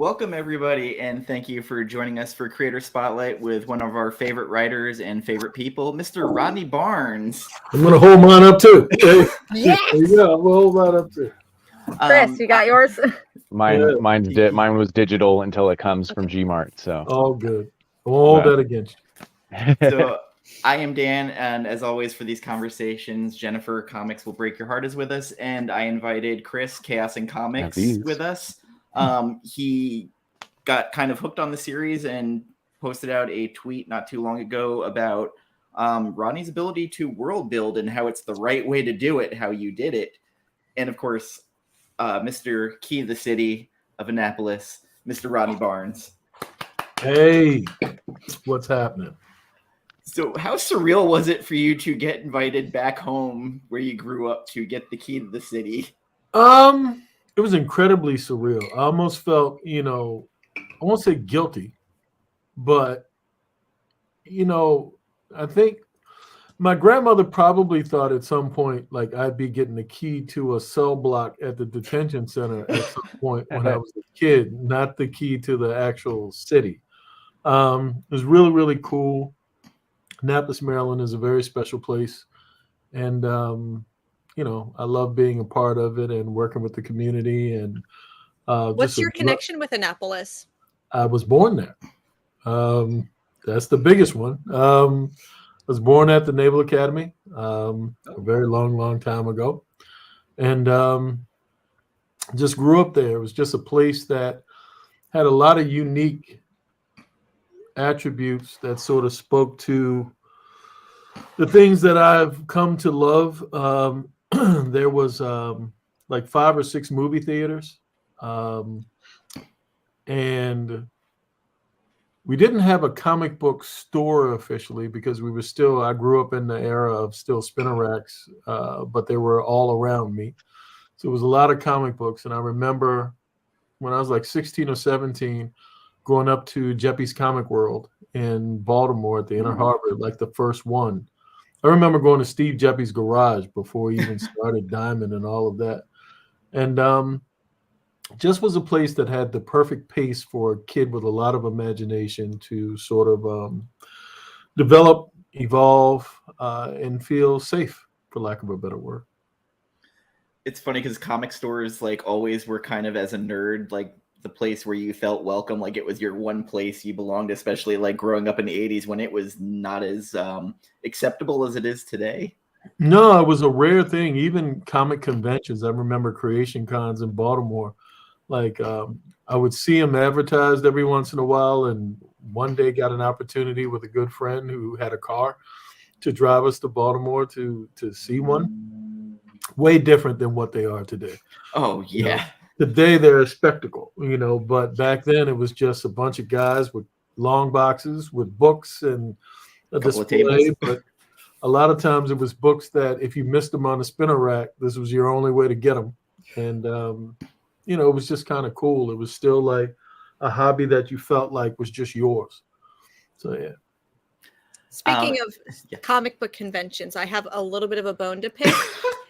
welcome everybody, and thank you for joining us for Creator Spotlight with one of our favorite writers and favorite people, Mr. Rodney Barnes. I'm gonna hold mine up too. Yes. Yeah, I'm gonna hold mine up too. Chris, you got yours? Mine was digital until it comes from Gmart. So all good. All that against you. So I am Dan, and as always for these conversations, Jennifer Comics Will Break Your Heart is with us, and I invited Chris, Chaos and Comics, with us. He got kind of hooked on the series and posted out a tweet not too long ago about Rodney's ability to world build and how it's the right way to do it, how you did it. And of course, Mr. Key to the City of Annapolis, Mr. Rodney Barnes. Hey, what's happening? So how surreal was it for you to get invited back home where you grew up to get the key to the city? It was incredibly surreal. I almost felt, I won't say guilty, but, I think my grandmother probably thought at some point, like I'd be getting the key to a cell block at the detention center at some point when I was a kid, not the key to the actual city. It was really, really cool. Annapolis, Maryland is a very special place. And, I love being a part of it and working with the community. And what's your connection with Annapolis? I was born there. That's the biggest one. I was born at the Naval Academy a very long time ago. And just grew up there. It was just a place that had a lot of unique attributes that sort of spoke to the things that I've come to love. There was like 5 or 6 movie theaters, and we didn't have a comic book store officially because I grew up in the era of still spinner racks, but they were all around me. So it was a lot of comic books. And I remember when I was like 16 or 17, going up to Jeppy's Comic World in Baltimore at the Inner Harbor, like the first one. I remember going to Steve Jeppy's garage before he even started Diamond and all of that. And just was a place that had the perfect pace for a kid with a lot of imagination to sort of develop, evolve, and feel safe, for lack of a better word. It's funny because comic stores like always were kind of, as a nerd, like the place where you felt welcome, like it was your one place you belonged, especially like growing up in the 80s when it was not as acceptable as it is today. No, it was a rare thing. Even comic conventions, I remember Creation Cons in Baltimore. Like I would see them advertised every once in a while, and one day got an opportunity with a good friend who had a car to drive us to Baltimore to see one. Way different than what they are today. Oh yeah. Today they're a spectacle, but back then it was just a bunch of guys with long boxes with books and a display. But a lot of times it was books that if you missed them on a spinner rack, this was your only way to get them. And, it was just kind of cool. It was still like a hobby that you felt like was just yours. So, yeah. Speaking of comic book conventions, I have a little bit of a bone to pick.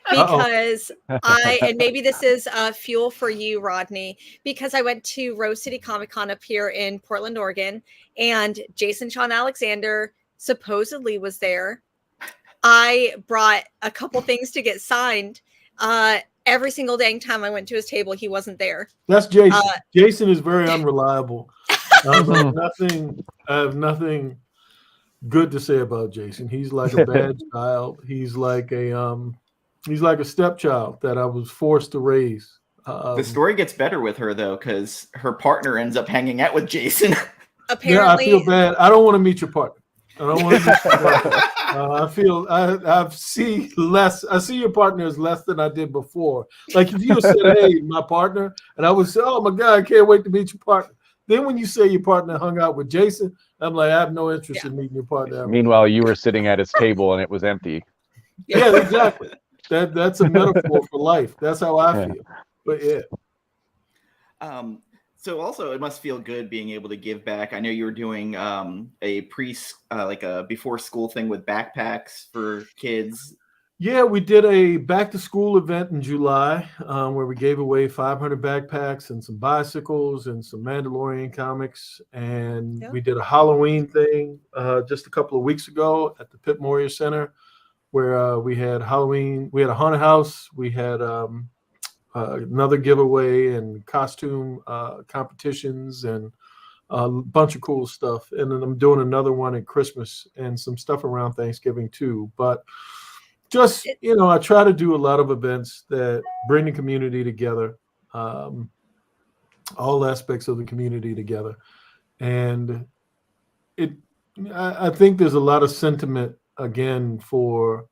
Because and maybe this is fuel for you, Rodney, because I went to Rose City Comic Con up here in Portland, Oregon, and Jason Sean Alexander supposedly was there. I brought a couple things to get signed. Every single dang time I went to his table, he wasn't there. That's Jason. Jason is very unreliable. I have nothing good to say about Jason. He's like a bad child. He's like a stepchild that I was forced to raise. The story gets better with her, though, because her partner ends up hanging out with Jason. Apparently, yeah, I feel bad. I don't want to meet your partner. I don't want to meet your partner. I see less. I see your partner as less than I did before. Like if you said, "Hey, my partner," and I would say, "Oh my God, I can't wait to meet your partner." Then when you say your partner hung out with Jason, I'm like, I have no interest in meeting your partner. Ever. Meanwhile, you were sitting at his table and it was empty. Yeah, exactly. That's a metaphor for life. That's how I feel. But yeah. So also it must feel good being able to give back. I know you were doing a before school thing with backpacks for kids. Yeah, we did a back to school event in July where we gave away 500 backpacks and some bicycles and some Mandalorian comics. And we did a Halloween thing just a couple of weeks ago at the Pip Moyer Center where we had Halloween. We had a haunted house. We had another giveaway and costume competitions and a bunch of cool stuff. And then I'm doing another one at Christmas and some stuff around Thanksgiving too. But just, I try to do a lot of events that bring the community together, all aspects of the community together. And I think there's a lot of sentiment, again, for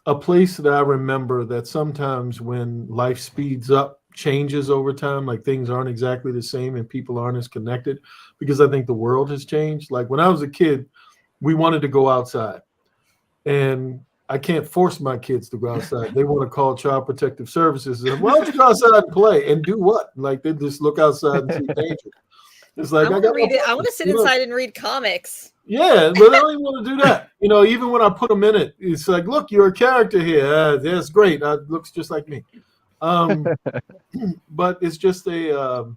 a place that I remember that sometimes when life speeds up, changes over time, like things aren't exactly the same and people aren't as connected, because I think the world has changed. Like when I was a kid, we wanted to go outside. And I can't force my kids to go outside. They want to call Child Protective Services. And, why don't you go outside and play and do what? Like they just look outside and see danger. It's like I want to sit inside and read comics. Yeah, but I don't even want to do that. Even when I put them in it, it's like, look, you're a character here. That's great. It looks just like me. But it's just a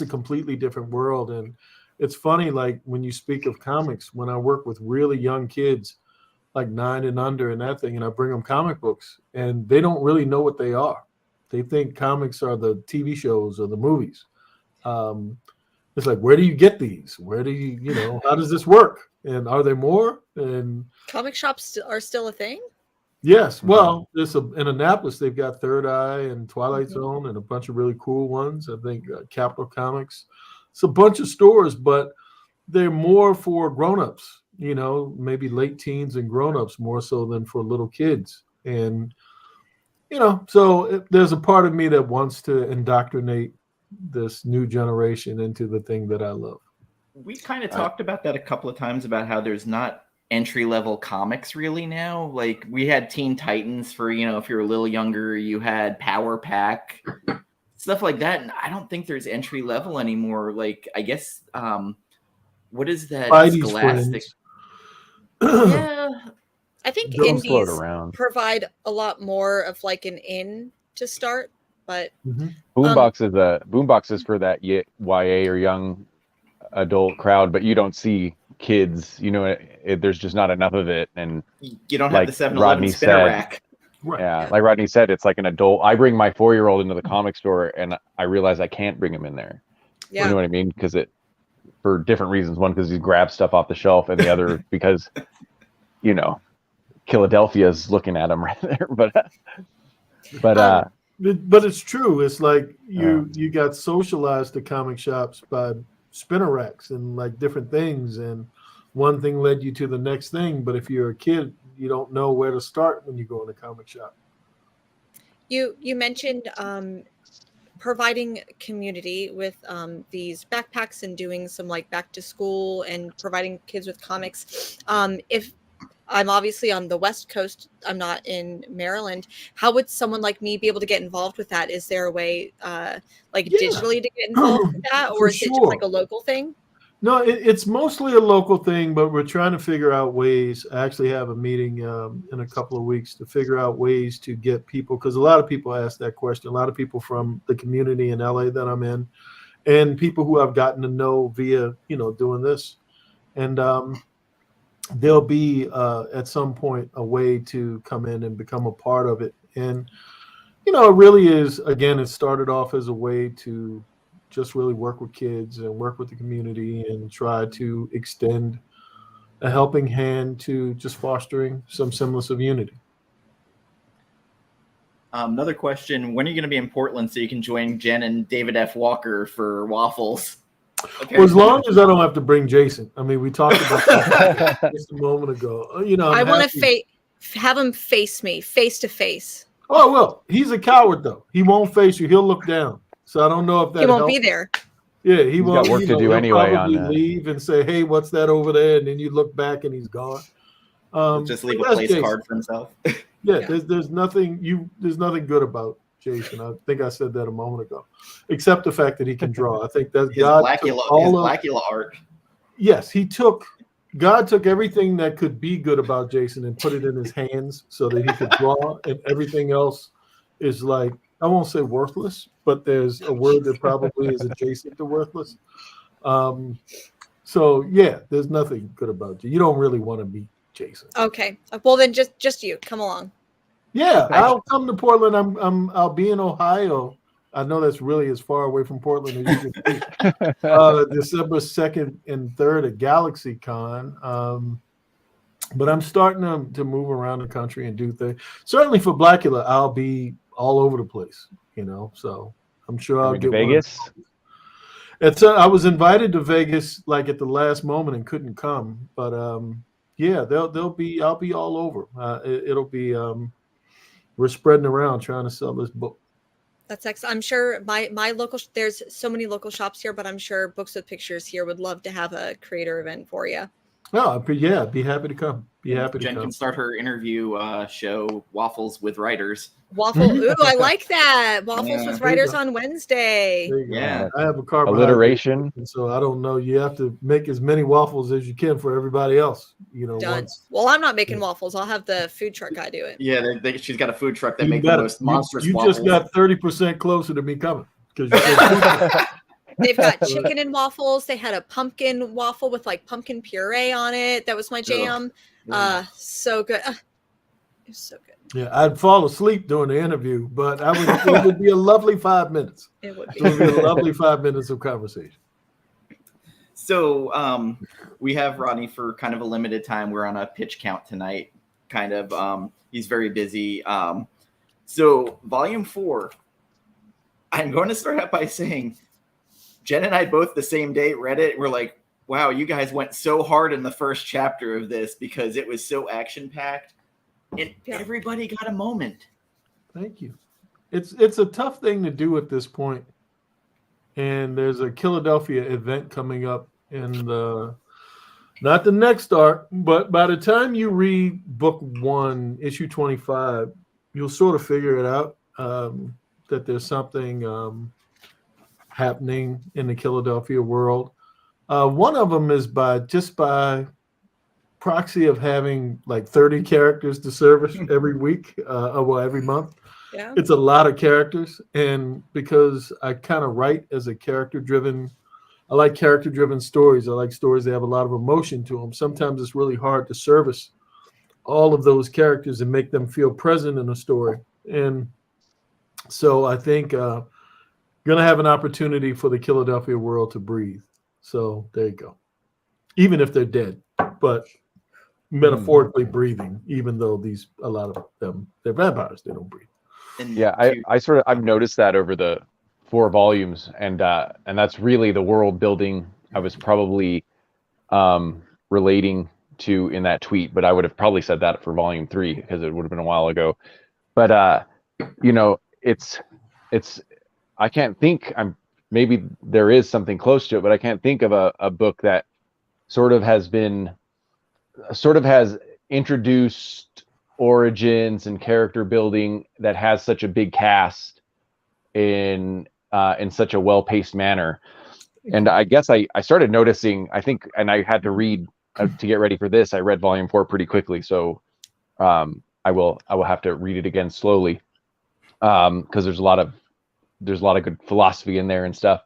completely different world. And it's funny, like when you speak of comics, when I work with really young kids, like 9 and under and that thing, and I bring them comic books and they don't really know what they are. They think comics are the TV shows or the movies. It's like, where do you get these? Where do you, how does this work? And are there more? And comic shops are still a thing? Yes. Well, in Annapolis, they've got Third Eye and Twilight Zone and a bunch of really cool ones. I think Capital Comics. It's a bunch of stores, but they're more for grown-ups. Maybe late teens and grown-ups more so than for little kids. And, so there's a part of me that wants to indoctrinate this new generation into the thing that I love. We kind of talked about that a couple of times about how there's not entry-level comics really now. Like we had Teen Titans for, if you're a little younger, you had Power Pack, stuff like that. And I don't think there's entry-level anymore. Like, I guess, what is that? Scholastic. Yeah, I think indies around. Provide a lot more of like an in to start, but Boombox is for that YA or young adult crowd, but you don't see kids. There's just not enough of it, and you don't have the 7-Eleven spinner rack. Right. Yeah, like Rodney said, it's like an adult. I bring my 4-year-old into the comic store, and I realize I can't bring him in there. Yeah. You know what I mean? Because for different reasons. One, because he grabs stuff off the shelf, and the other because, Killadelphia is looking at him right there. But it's true. It's like you got socialized to comic shops by spinner racks and like different things, and one thing led you to the next thing. But if you're a kid, you don't know where to start when you go in a comic shop. You mentioned providing community with these backpacks and doing some like back to school and providing kids with comics. If I'm obviously on the West Coast, I'm not in Maryland, how would someone like me be able to get involved with that? Is there a way digitally to get involved with that, or is it just like a local thing? No, it's mostly a local thing, but we're trying to figure out ways. I actually have a meeting in a couple of weeks to figure out ways to get people, because a lot of people ask that question. A lot of people from the community in LA that I'm in, and people who I've gotten to know via, doing this. And there'll be at some point a way to come in and become a part of it. And, it really is, again, it started off as a way to just really work with kids and work with the community and try to extend a helping hand to just fostering some semblance of unity. Another question: when are you going to be in Portland so you can join Jen and David F. Walker for waffles? Well, as long as I don't have to bring Jason. I mean, we talked about that just a moment ago. I want to have him face me face to face. Oh, well, he's a coward though. He won't face you. He'll look down. So I don't know if that. He won't be there. Yeah, he won't. Got work to do anyway. Probably leave and say, "Hey, what's that over there?" And then you look back and he's gone. Just leave a place card for himself. Yeah, there's nothing good about Jason. I think I said that a moment ago, except the fact that he can draw. I think that's Blacula art. Yes, he took God took everything that could be good about Jason and put it in his hands so that he could draw, and everything else is like, I won't say worthless, but there's a word that probably is adjacent to worthless. So yeah, there's nothing good about you. You don't really want to meet Jason. Okay. Well, then just you come along. Yeah, I'll come to Portland. I'll be in Ohio. I know that's really as far away from Portland as you can be. December 2nd and 3rd at GalaxyCon. But I'm starting to move around the country and do things. Certainly for Blacula, I'll be all over the place, so I'm sure I'll get Vegas. I was invited to Vegas like at the last moment and couldn't come, but yeah, I'll be all over. It'll be we're spreading around trying to sell this book. That's excellent. I'm sure my local, there's so many local shops here, but I'm sure Books with Pictures here would love to have a creator event for you. Oh, yeah, be happy to come. Jen can start her interview show, Waffles with Writers. Ooh, I like that. Waffles with Writers on Wednesday. Yeah. I have a carbohydrate, alliteration. So I don't know. You have to make as many waffles as you can for everybody else. Done. Well, I'm not making waffles. I'll have the food truck guy do it. Yeah, she's got a food truck that makes the most monstrous you waffles. You just got 30% closer to me coming. They've got chicken and waffles. They had a pumpkin waffle with like pumpkin puree on it. That was my jam. So good. It was so good. Yeah, I'd fall asleep during the interview, but it would be a lovely 5 minutes. It would be a lovely 5 minutes of conversation. So we have Rodney for kind of a limited time. We're on a pitch count tonight. Kind of, he's very busy. So volume 4, I'm going to start out by saying Jen and I both the same day read it. We're like, wow, you guys went so hard in the first chapter of this because it was so action-packed. And everybody got a moment. Thank you. It's a tough thing to do at this point. And there's a Killadelphia event coming up in not the next arc, but by the time you read book 1, issue 25, you'll sort of figure it out that there's something happening in the Killadelphia world. One of them is by proxy of having like 30 characters to service every week, every month. Yeah. It's a lot of characters, and because I kind of write as a character-driven, I like character-driven stories. I like stories that have a lot of emotion to them. Sometimes it's really hard to service all of those characters and make them feel present in a story. And so I think going to have an opportunity for the Killadelphia world to breathe. So there you go. Even if they're dead, but metaphorically breathing, even though a lot of them, they're vampires, they don't breathe. Yeah, I've noticed that over the 4 volumes, and that's really the world building I was probably relating to in that tweet, but I would have probably said that for volume 3 because it would have been a while ago. But it's I can't think. Maybe there is something close to it, but I can't think of a book that sort of has introduced origins and character building that has such a big cast in such a well-paced manner. And I guess I started noticing, I think, and I had to read to get ready for this. I read volume 4 pretty quickly, so I will have to read it again slowly because there's a lot of good philosophy in there and stuff.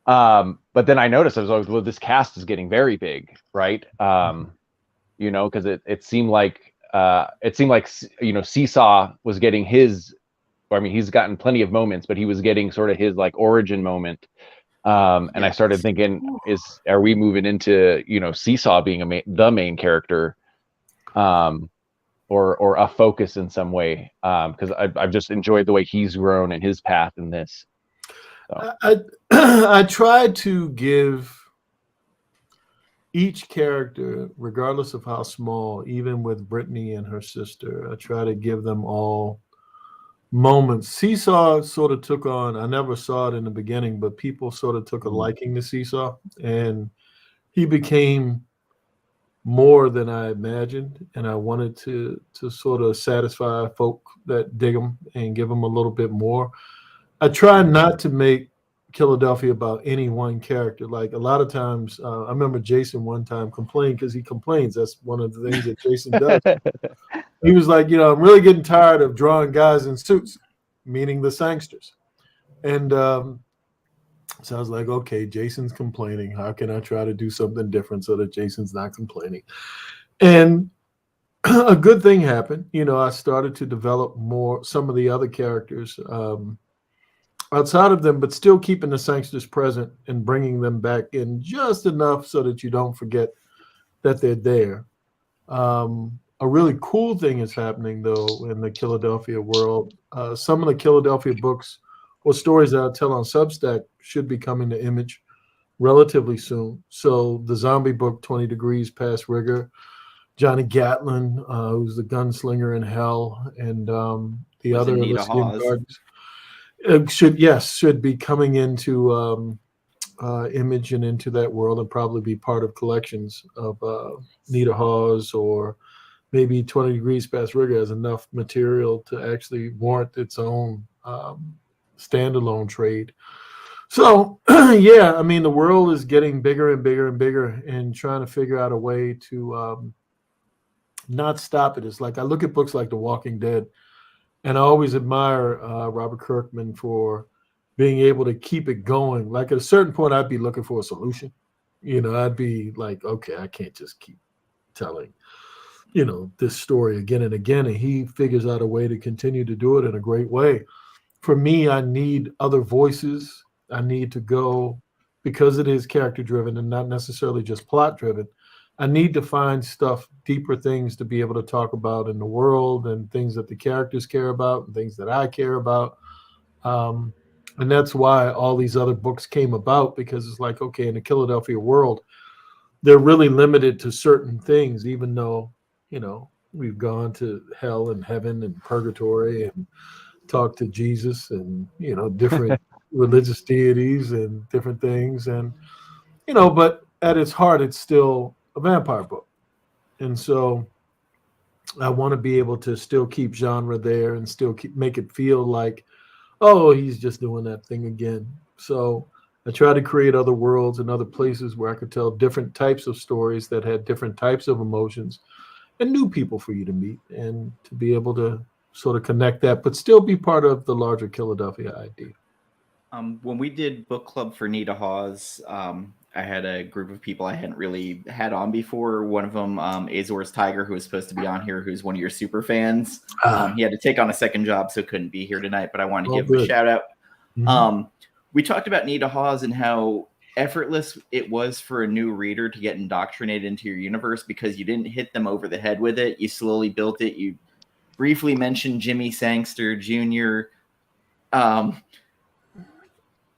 But then I noticed I was like, well, this cast is getting very big, right? Because it seemed like Seesaw was getting his. I mean, he's gotten plenty of moments, but he was getting sort of his like origin moment. And I started thinking, are we moving into Seesaw being the main character, or a focus in some way? Because I've just enjoyed the way he's grown and his path in this. So. I tried to give each character, regardless of how small, even with Brittany and her sister, I try to give them all moments. Seesaw sort of took on, I never saw it in the beginning, but people sort of took a liking to Seesaw, and he became more than I imagined, and I wanted to sort of satisfy folk that dig him and give him a little bit more. I try not to make Killadelphia about any one character. Like a lot of times, I remember Jason one time complained because he complains. That's one of the things that Jason does. He was like, I'm really getting tired of drawing guys in suits, meaning the sangsters. And so I was like, okay, Jason's complaining. How can I try to do something different so that Jason's not complaining? And a good thing happened. I started to develop some of the other characters outside of them, but still keeping the sangsters present and bringing them back in just enough so that you don't forget that they're there. A really cool thing is happening, though, in the Killadelphia world. Some of the Killadelphia books or stories that I tell on Substack should be coming to Image relatively soon. So the zombie book, 20 Degrees Past Rigor, Johnny Gatlin, who's the gunslinger in hell, and the other Elysian Gardens should be coming into Image and into that world, and probably be part of collections of Nita Hawes, or maybe 20 Degrees Past Rigor has enough material to actually warrant its own standalone trade. So yeah, I mean, the world is getting bigger and bigger and bigger, and trying to figure out a way to not stop it. It's like I look at books like The Walking Dead, and I always admire Robert Kirkman for being able to keep it going. Like at a certain point, I'd be looking for a solution. I'd be like, okay, I can't just keep telling, this story again and again. And he figures out a way to continue to do it in a great way. For me, I need other voices. I need to go, because it is character driven and not necessarily just plot driven. I need to find deeper things to be able to talk about in the world, and things that the characters care about and things that I care about. And that's why all these other books came about, because it's like, okay, in the Killadelphia world, they're really limited to certain things, even though, we've gone to hell and heaven and purgatory and talked to Jesus and, different religious deities and different things. And, but at its heart, it's still a vampire book. And so I want to be able to still keep genre there and still make it feel like, oh, he's just doing that thing again. So I try to create other worlds and other places where I could tell different types of stories that had different types of emotions, and new people for you to meet, and to be able to sort of connect that, but still be part of the larger Killadelphia idea. When we did book club for Nita Hawes, I had a group of people I hadn't really had on before. One of them, Azor's Tiger, who was supposed to be on here, who's one of your super fans. He had to take on a second job, so couldn't be here tonight, but I wanted to give him a shout out. Mm-hmm. We talked about Nita Hawes and how effortless it was for a new reader to get indoctrinated into your universe, because you didn't hit them over the head with it. You slowly built it. You briefly mentioned Jimmy Sangster Jr.,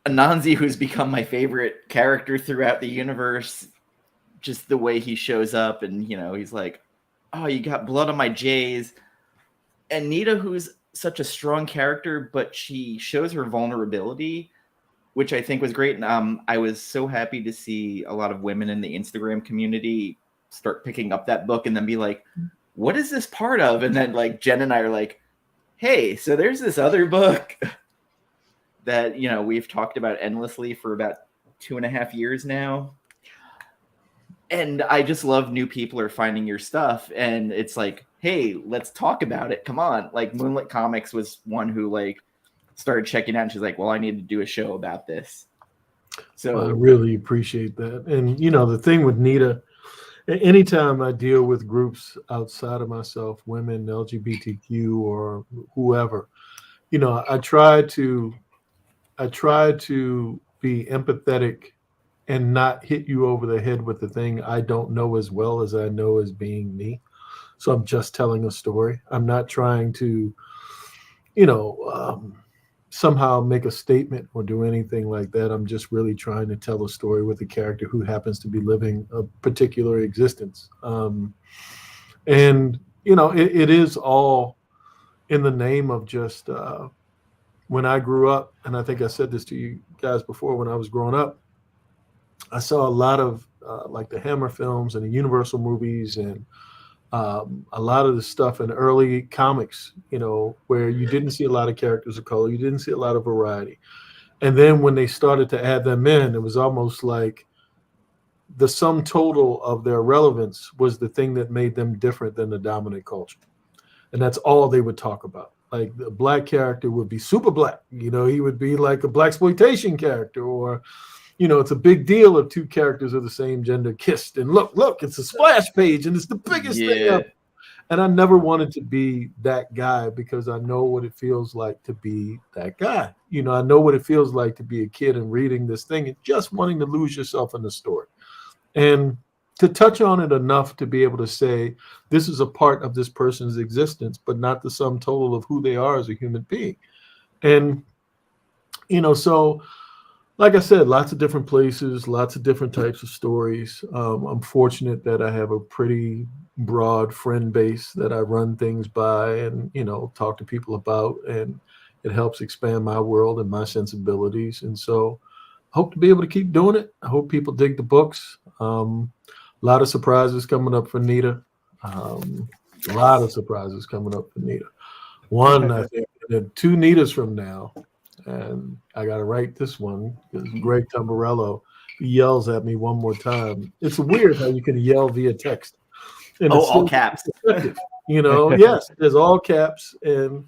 Anansi, who's become my favorite character throughout the universe. Just the way he shows up, and he's like, oh, you got blood on my J's. And Nita, who's such a strong character, but she shows her vulnerability, which I think was great. And I was so happy to see a lot of women in the Instagram community start picking up that book and then be like, what is this part of? And then like Jen and I are like, hey, so there's this other book that, we've talked about endlessly for about 2.5 years now. And I just love new people are finding your stuff. And it's like, hey, let's talk about it. Come on. Like Moonlit Comics was one who like started checking out, and she's like, well, I need to do a show about this. So I really appreciate that. And, the thing with Nita, anytime I deal with groups outside of myself, women, LGBTQ, or whoever, I try to be empathetic and not hit you over the head with the thing I don't know as well as I know as being me. So I'm just telling a story. I'm not trying to, somehow make a statement or do anything like that. I'm just really trying to tell a story with a character who happens to be living a particular existence. And, it is all in the name of just when I grew up, and I think I said this to you guys before, when I was growing up, I saw a lot of like the Hammer films and the Universal movies, and a lot of the stuff in early comics, where you didn't see a lot of characters of color, you didn't see a lot of variety. And then when they started to add them in, it was almost like the sum total of their relevance was the thing that made them different than the dominant culture. And that's all they would talk about. Like the black character would be super black. You know, he would be like a blaxploitation character, or, you know, it's a big deal if two characters of the same gender kissed. And look, it's a splash page and it's the biggest thing ever. And I never wanted to be that guy because I know what it feels like to be that guy. You know, I know what it feels like to be a kid and reading this thing and just wanting to lose yourself in the story. And to touch on it enough to be able to say, this is a part of this person's existence, but not the sum total of who they are as a human being. And, you know, so like I said, lots of different places, lots of different types of stories. I'm fortunate that I have a pretty broad friend base that I run things by and, you know, talk to people about, and it helps expand my world and my sensibilities. And so I hope to be able to keep doing it. I hope people dig the books. A lot of surprises coming up for Nita. A lot of surprises coming up for Nita. One, I think, 2 Nitas from now. And I got to write this one because Greg Tamburello yells at me one more time. It's weird how you can yell via text. And all caps. You know, yes, there's all caps and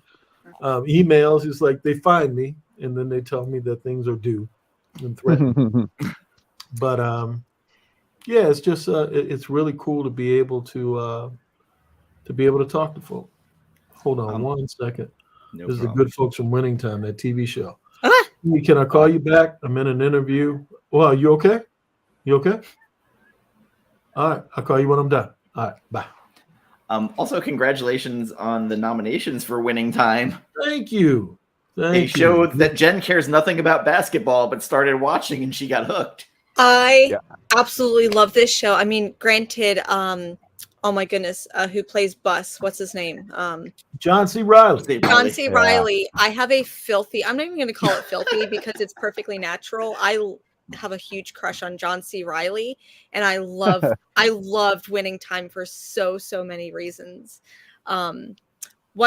emails. It's like they find me and then they tell me that things are due and threaten. But yeah, it's just it's really cool to be able to talk to folks. Hold on 1 second. No This problem. is the good folks from Winning Time, that TV show. Can I call you back? I'm in an interview. Well, you okay? You okay? All right, I'll call you when I'm done. All right, bye. Also, congratulations on the nominations for Winning Time. Thank you. They showed that Jen cares nothing about basketball, but started watching and she got hooked. I absolutely love this show. I mean, granted, oh my goodness, who plays Bus? What's his name? John C. Reilly. John C. Reilly. I have a filthy, I'm not even going to call it filthy because it's perfectly natural. I have a huge crush on John C. Reilly, and I loved Winning Time for so many reasons. One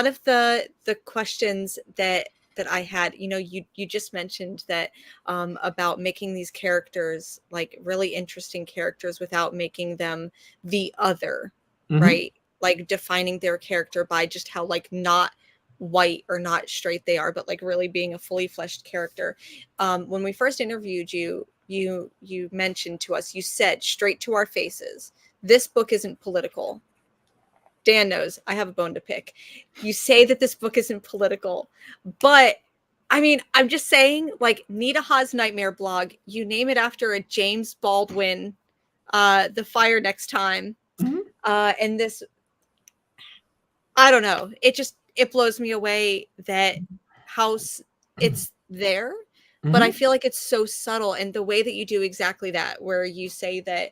of the questions that I had, you know, you just mentioned that about making these characters like really interesting characters without making them the other, right? Like defining their character by just how like not white or not straight they are, but like really being a fully fleshed character. When we first interviewed you, you mentioned to us, you said straight to our faces, this book isn't political. Dan knows I have a bone to pick. You say that this book isn't political, but I mean, I'm just saying, like Nita Ha's Nightmare blog, you name it after a James Baldwin, The Fire Next Time. And this, I don't know. It blows me away that it's there, but I feel like it's so subtle. And the way that you do exactly that, where you say that,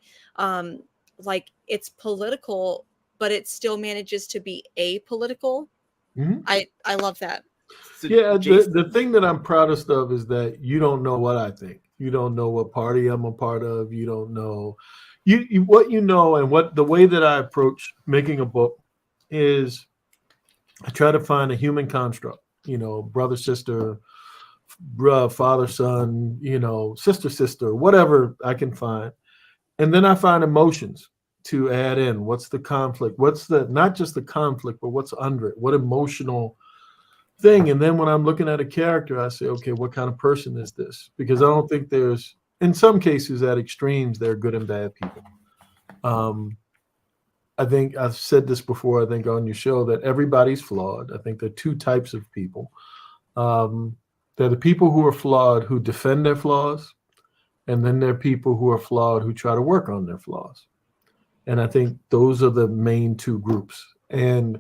like it's political, but it still manages to be apolitical. I love that. So yeah, the thing that I'm proudest of is that you don't know what I think. You don't know what party I'm a part of. You don't know what you know, and what the way that I approach making a book is I try to find a human construct, you know, brother, sister, father, son, you know, sister, whatever I can find. And then I find emotions to add in. What's the conflict? What's the, not just the conflict, but what's under it? What emotional thing? And then when I'm looking at a character, I say, okay, what kind of person is this? Because I don't think there's, in some cases at extremes, there are good and bad people. I think I've said this before, I think on your show, that everybody's flawed. I think there are 2 types of people. There are the people who are flawed who defend their flaws, and then there are people who are flawed who try to work on their flaws. And I think those are the main 2 groups. And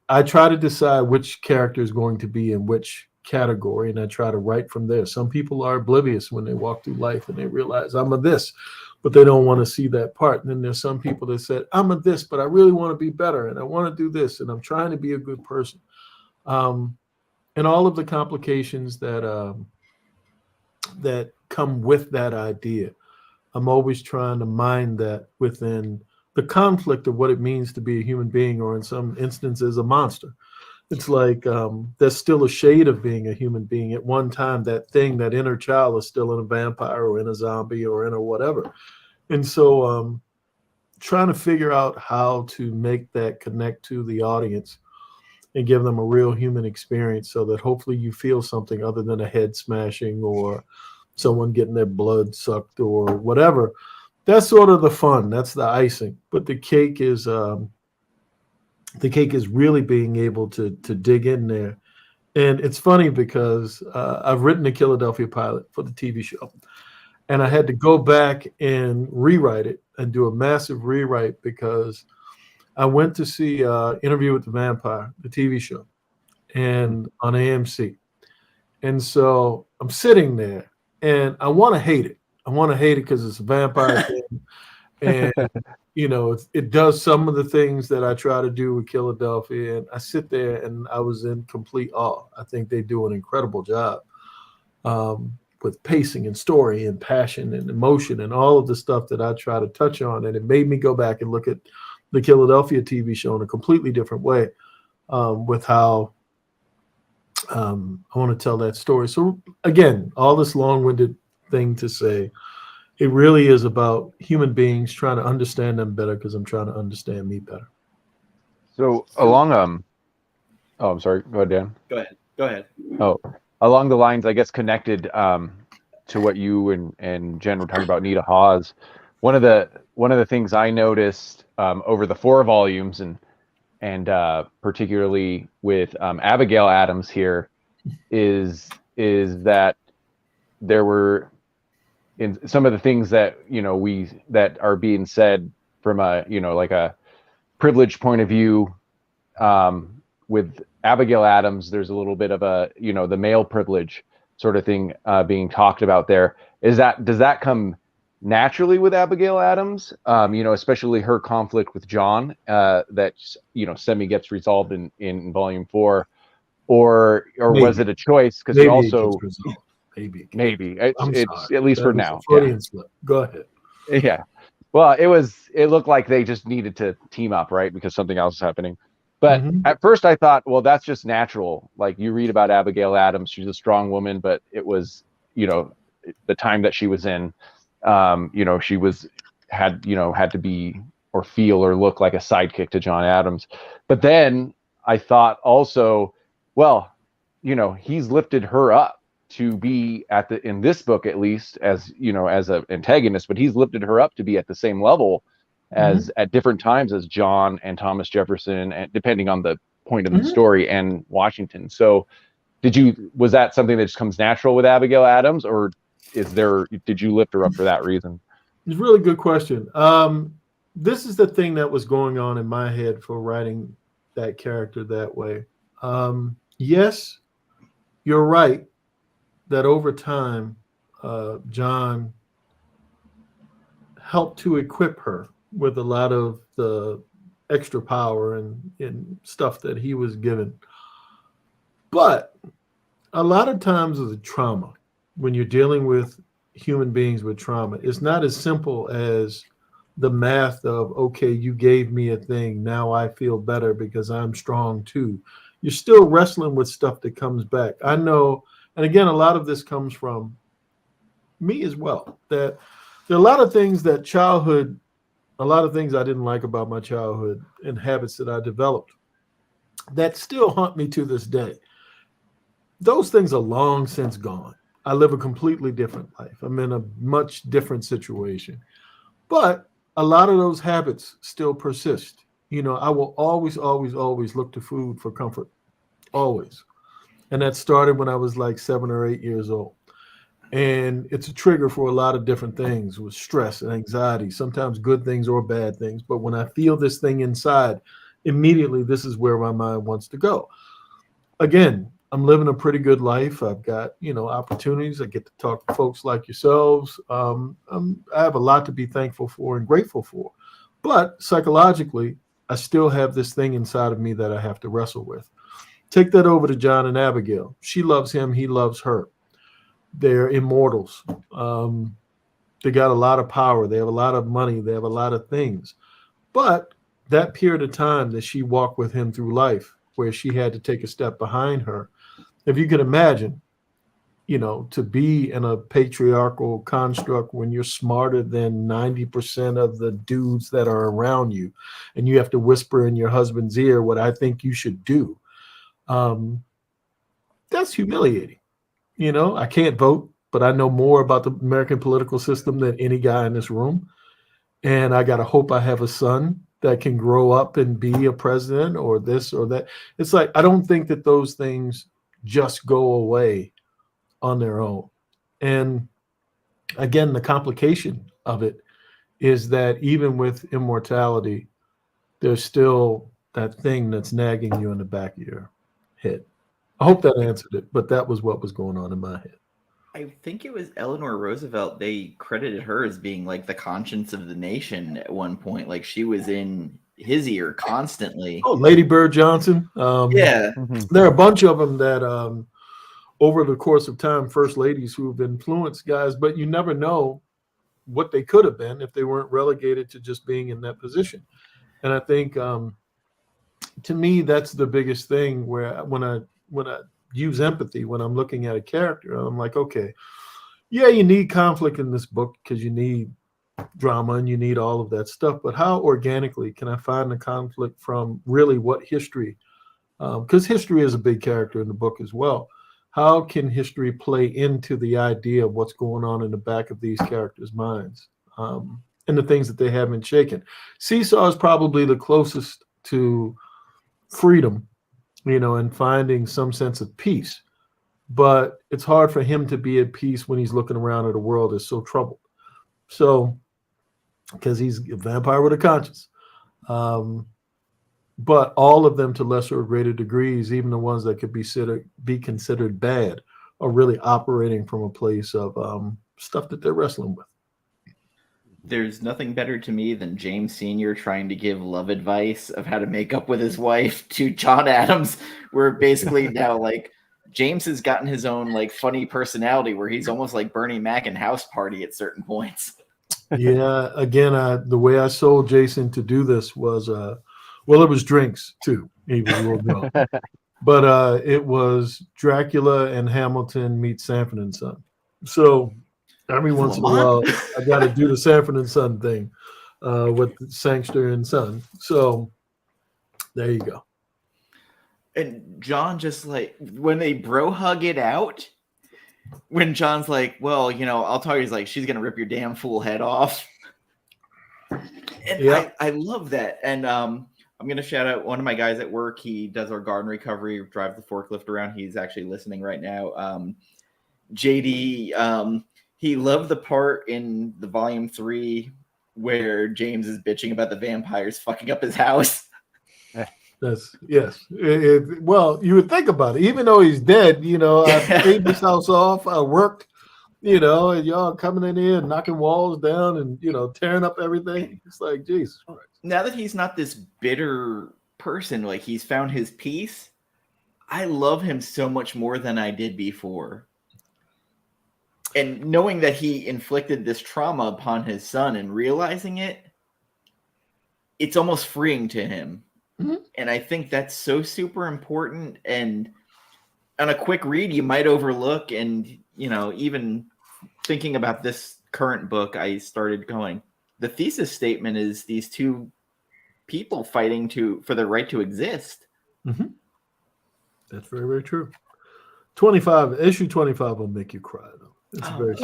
I try to decide which character is going to be in which category, and I try to write from there. Some people are oblivious when they walk through life and they realize I'm a this, but they don't want to see that part. And then there's some people that said, I'm a this, but I really want to be better, and I want to do this, and I'm trying to be a good person. And all of the complications that that come with that idea, I'm always trying to mind that within the conflict of what it means to be a human being, or in some instances, a monster. It's like there's still a shade of being a human being. At one time, that thing, that inner child, is still in a vampire or in a zombie or in a whatever. And so trying to figure out how to make that connect to the audience and give them a real human experience so that hopefully you feel something other than a head smashing or someone getting their blood sucked or whatever. That's sort of the fun. That's the icing. But the cake is really being able to dig in there. And it's funny because I've written a Killadelphia pilot for the TV show, and I had to go back and rewrite it and do a massive rewrite because I went to see Interview with the Vampire, the TV show, and on AMC. And so I'm sitting there and I want to hate it. I want to hate it because it's a vampire thing. And, you know, it does some of the things that I try to do with Killadelphia. And I sit there and I was in complete awe. I think they do an incredible job with pacing and story and passion and emotion and all of the stuff that I try to touch on. And it made me go back and look at the Killadelphia TV show in a completely different way with how I want to tell that story. So again, all this long-winded thing to say, it really is about human beings trying to understand them better because I'm trying to understand me better. So along oh, I'm sorry. Go ahead, Dan. Go ahead. Oh, along the lines, I guess, connected to what you and Jen were talking about, Nita Hawes. One of the things I noticed over the 4 volumes and particularly with Abigail Adams here is that there were in some of the things that that are being said from a like a privileged point of view with Abigail Adams. There's a little bit of a the male privilege sort of thing being talked about there. Does that come naturally with Abigail Adams, especially her conflict with John that semi gets resolved in volume 4, or maybe. Was it a choice because he also maybe it's at least for now. Yeah. Go ahead. Yeah, well, it looked like they just needed to team up, right, because something else is happening. But at first I thought, well, that's just natural. Like, you read about Abigail Adams, she's a strong woman, but it was the time that she was in. She had to be or feel or look like a sidekick to John Adams. But then I thought also, well, he's lifted her up to be in this book, at least, as as an antagonist, but he's lifted her up to be at the same level as at different times as John and Thomas Jefferson, and depending on the point of the story, and Washington. So was that something that just comes natural with Abigail Adams, or did you lift her up for that reason? It's a really good question. This is the thing that was going on in my head for writing that character that way. Yes, you're right that over time, John helped to equip her with a lot of the extra power and stuff that he was given. But a lot of times with the trauma, when you're dealing with human beings with trauma, it's not as simple as the math of, okay, you gave me a thing, now I feel better because I'm strong too. You're still wrestling with stuff that comes back. I know, and again, a lot of this comes from me as well, that there are a lot of things that childhood, a lot of things I didn't like about my childhood and habits that I developed that still haunt me to this day. Those things are long since gone. I live a completely different life. I'm in a much different situation. But a lot of those habits still persist. I will always, always, always look to food for comfort. Always. And that started when I was like 7 or 8 years old. And it's a trigger for a lot of different things with stress and anxiety, sometimes good things or bad things. But when I feel this thing inside, immediately this is where my mind wants to go. Again, I'm living a pretty good life. I've got, opportunities. I get to talk to folks like yourselves. I have a lot to be thankful for and grateful for. But psychologically, I still have this thing inside of me that I have to wrestle with. Take that over to John and Abigail. She loves him. He loves her. They're immortals. They got a lot of power. They have a lot of money. They have a lot of things. But that period of time that she walked with him through life, where she had to take a step behind her. If you could imagine, to be in a patriarchal construct when you're smarter than 90% of the dudes that are around you, and you have to whisper in your husband's ear what I think you should do. That's humiliating. I can't vote, but I know more about the American political system than any guy in this room. And I got to hope I have a son that can grow up and be a president or this or that. It's like, I don't think that those things just go away on their own. And again, the complication of it is that even with immortality, there's still that thing that's nagging you in the back of your head. I hope that answered it, but that was what was going on in my head. I think it was Eleanor Roosevelt. They credited her as being like the conscience of the nation at one point. Like she was in his ear constantly. Oh, Lady Bird Johnson. Yeah. There are a bunch of them that over the course of time, first ladies who have influenced guys, but you never know what they could have been if they weren't relegated to just being in that position. And I think to me, that's the biggest thing where when I use empathy, when I'm looking at a character, I'm like, okay, yeah, you need conflict in this book because you need drama and you need all of that stuff. But how organically can I find the conflict from really what history, because history is a big character in the book as well. How can history play into the idea of what's going on in the back of these characters' minds and the things that they haven't shaken? Seesaw is probably the closest to freedom, and finding some sense of peace. But it's hard for him to be at peace when he's looking around at a world that's so troubled. So, because he's a vampire with a conscience. But all of them to lesser or greater degrees, even the ones that could be considered bad, are really operating from a place of stuff that they're wrestling with. There's nothing better to me than James Sr. trying to give love advice of how to make up with his wife to John Adams, where basically now like James has gotten his own like funny personality where he's almost like Bernie Mac in House Party at certain points. Yeah, again, the way I sold Jason to do this was, well, it was drinks too. He was a little drunk. But it was Dracula and Hamilton meet Sanford and Son. So every once in a while, I got to do the Sanford and Son thing with Sangster and Son. So there you go. And John just like, when they bro hug it out, when John's like, well, I'll tell you, he's like, she's going to rip your damn fool head off. And yep. I love that. And I'm going to shout out one of my guys at work. He does our garden recovery, drives the forklift around. He's actually listening right now. JD, he loved the part in the volume 3 where James is bitching about the vampires fucking up his house. Yes. Well, you would think about it. Even though he's dead, I paid this house off. I worked, and y'all coming in here and knocking walls down and, tearing up everything. It's like, Jesus Christ. Now that he's not this bitter person, like he's found his peace, I love him so much more than I did before. And knowing that he inflicted this trauma upon his son and realizing it, it's almost freeing to him. Mm-hmm. And I think that's so super important. And on a quick read, you might overlook. And, even thinking about this current book, I started going, the thesis statement is these two people fighting for the right to exist. Mm-hmm. That's very, very true. Issue 25 will make you cry, though. It's very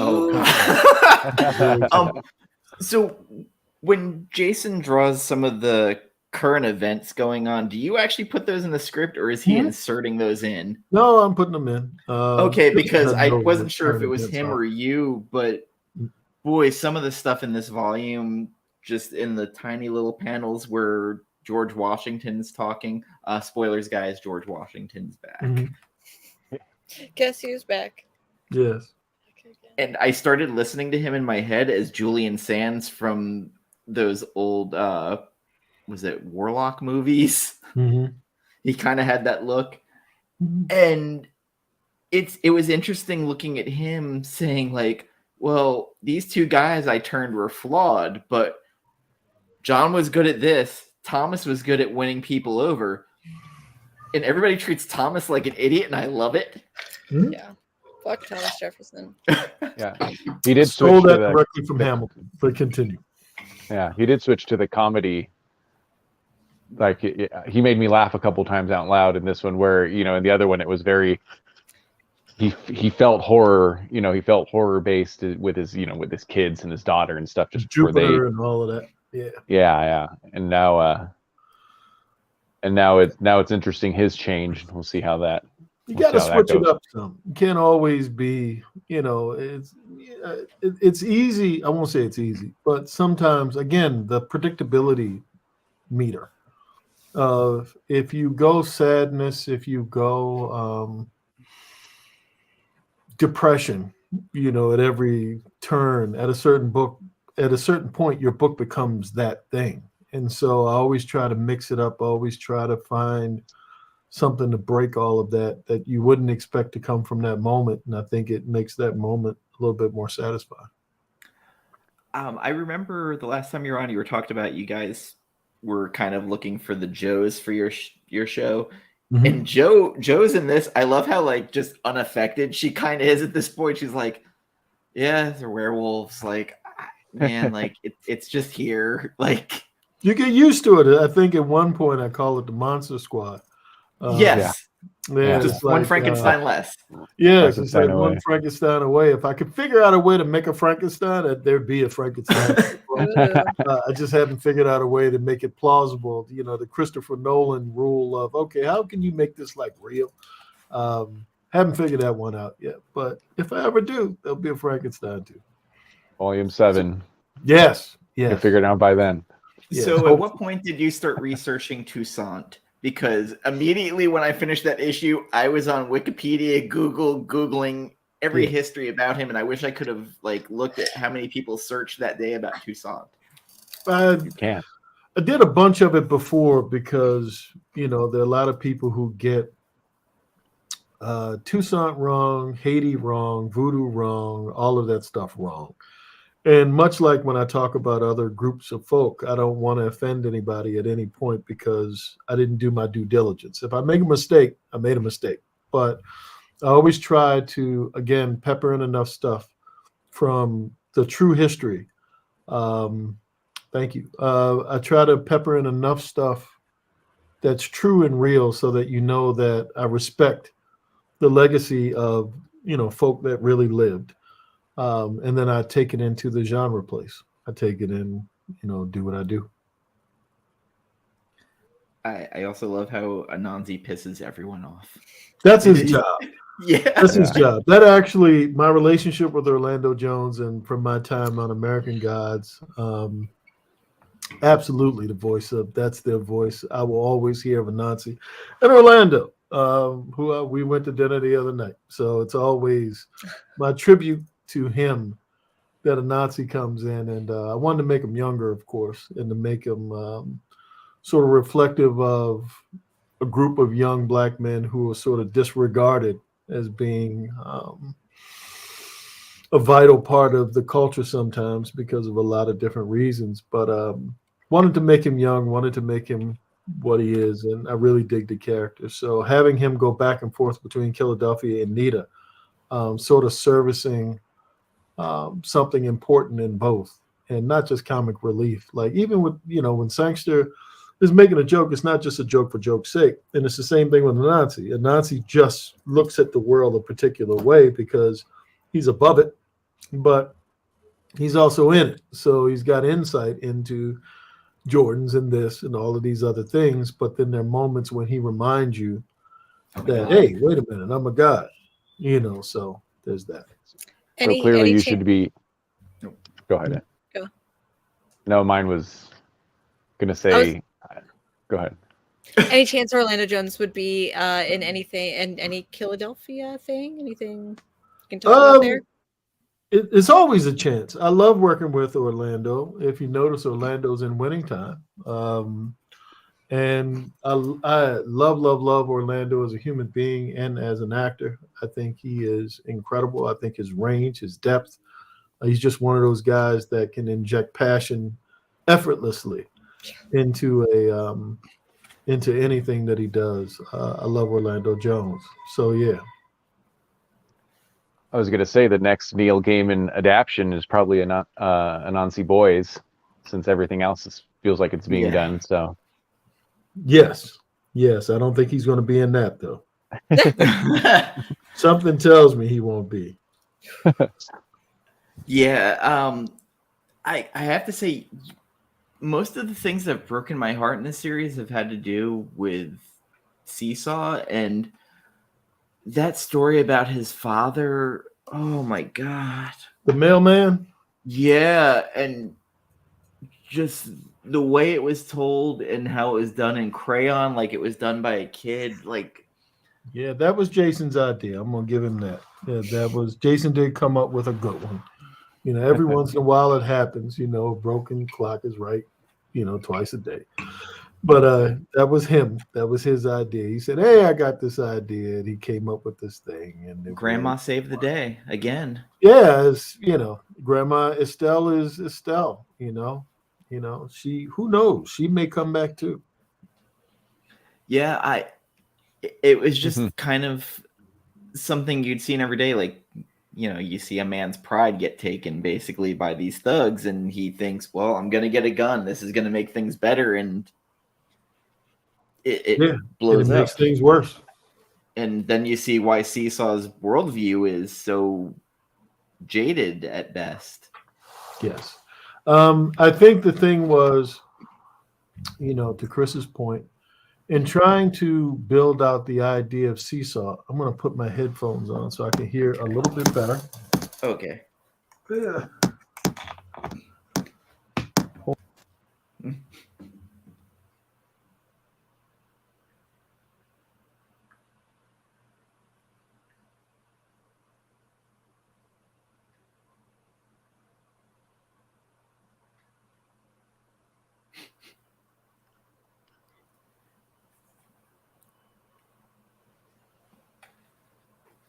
so when Jason draws some of the current events going on, do you actually put those in the script or is he inserting those in? No, I'm putting them in. Okay, because I wasn't sure if it was him or you, but boy, some of the stuff in this volume, just in the tiny little panels where George Washington's talking, spoilers, guys, George Washington's back. Mm-hmm. Guess who's back? Yes. And I started listening to him in my head as Julian Sands from those old, was it Warlock movies? Mm-hmm. He kind of had that look. Mm-hmm. And it was interesting looking at him saying like, well, these two guys I turned were flawed, but John was good at this. Thomas was good at winning people over. And everybody treats Thomas like an idiot, and I love it. Hmm? Yeah. Fuck Thomas Jefferson. Yeah, he did Stole switch that to the directly from Hamilton. But continue. yeah, he did switch to the comedy. Like he made me laugh a couple times out loud in this one, where in the other one it was very. He felt horror, he felt horror based with his with his kids and his daughter and stuff. Just Jupiter and all of that. Yeah. Yeah. And now it's interesting his change. We'll see how that. You got to switch it up some. You can't always be, it's easy. I won't say it's easy, but sometimes, again, the predictability meter of if you go sadness, if you go depression, at every turn, at a certain point, your book becomes that thing. And so I always try to mix it up. I always try to find something to break all of that you wouldn't expect to come from that moment. And I think it makes that moment a little bit more satisfying. I remember the last time you were on, you were talking about you guys were kind of looking for the Joes for your show. Mm-hmm. And Joe's in this. I love how just unaffected she kind of is at this point. She's like, yeah, they're werewolves. Like, man, it's just here. Like, you get used to it. I think at one point I call it the Monster Squad. Yes. Yeah. Just one Frankenstein less. Yes, it's like one Frankenstein away. If I could figure out a way to make a Frankenstein, there'd be a Frankenstein. I just haven't figured out a way to make it plausible. The Christopher Nolan rule of, okay, how can you make this real? Haven't figured that one out yet. But if I ever do, there'll be a Frankenstein too. Volume 7. Yes. You'll figure it out by then. Yeah, so at what point did you start researching Toussaint? Because immediately when I finished that issue, I was on Wikipedia, Googling every history about him, and I wish I could have looked at how many people searched that day about Toussaint. You can. I did a bunch of it before because there are a lot of people who get Toussaint wrong, Haiti wrong, voodoo wrong, all of that stuff wrong. And much like when I talk about other groups of folk, I don't want to offend anybody at any point because I didn't do my due diligence. If I make a mistake, I made a mistake. But I always try to, again, pepper in enough stuff from the true history. Thank you. I try to pepper in enough stuff that's true and real so that that I respect the legacy of, folk that really lived. And then I take it into the genre place. I take it in, do what I do. I also love how Anansi pisses everyone off. That's his job. Yeah. That's his job. That actually, my relationship with Orlando Jones and from my time on American Gods, absolutely the that's their voice. I will always hear of Anansi. And Orlando, who we went to dinner the other night. So it's always my tribute to him that Anansi comes in. And I wanted to make him younger, of course, and to make him sort of reflective of a group of young Black men who are sort of disregarded as being a vital part of the culture sometimes because of a lot of different reasons. But wanted to make him young, wanted to make him what he is, and I really dig the character. So having him go back and forth between Killadelphia and Nita, sort of servicing something important in both, and not just comic relief. Like even with, when Sangster is making a joke, it's not just a joke for joke's sake. And it's the same thing with Anansi. Anansi just looks at the world a particular way because he's above it, but he's also in it. So he's got insight into Jordans and this and all of these other things. But then there are moments when he reminds you that, hey, wait a minute, I'm a god, so there's that. So clearly you should be. Go ahead. Go. No, mine was going to say. Go ahead. Any chance Orlando Jones would be in anything, and any Killadelphia thing? Anything you can talk about there? It's always a chance. I love working with Orlando. If you notice, Orlando's in Winning Time. And I love Orlando as a human being and as an actor. I think he is incredible. I think his range, his depth, he's just one of those guys that can inject passion effortlessly into into anything that he does. I love Orlando Jones. So yeah. I was going to say the next Neil Gaiman adaptation is probably Anansi Boys, since everything else feels like it's being done. So yes. I don't think he's going to be in that though. Something tells me he won't be. Yeah, I have to say, most of the things that have broken my heart in this series have had to do with Seesaw, and that story about his father. Oh my God, the mailman. Yeah, and just the way it was told and how it was done in crayon, like it was done by a kid. Like, yeah, that was Jason's idea. I'm gonna give him that. Yeah, that was Jason did come up with a good one. You know, every once in a while it happens. You know, a broken clock is right. You know, twice a day. But that was him. That was his idea. He said, "Hey, I got this idea," and he came up with this thing. And Grandma saved the day again. Yeah, it's, you know, Grandma Estelle is Estelle. You know, she. Who knows? She may come back too. Yeah, it was just kind of something you'd seen every day. Like, you know, you see a man's pride get taken basically by these thugs, and he thinks, well, I'm going to get a gun. This is going to make things better. And it blows up. It makes up. things worse. And then you see why Seesaw's worldview is so jaded at best. Yes. I think the thing was, you know, to Chris's point, in trying to build out the idea of Seesaw, I'm going to put my headphones on so I can hear a little bit better. Okay. Yeah.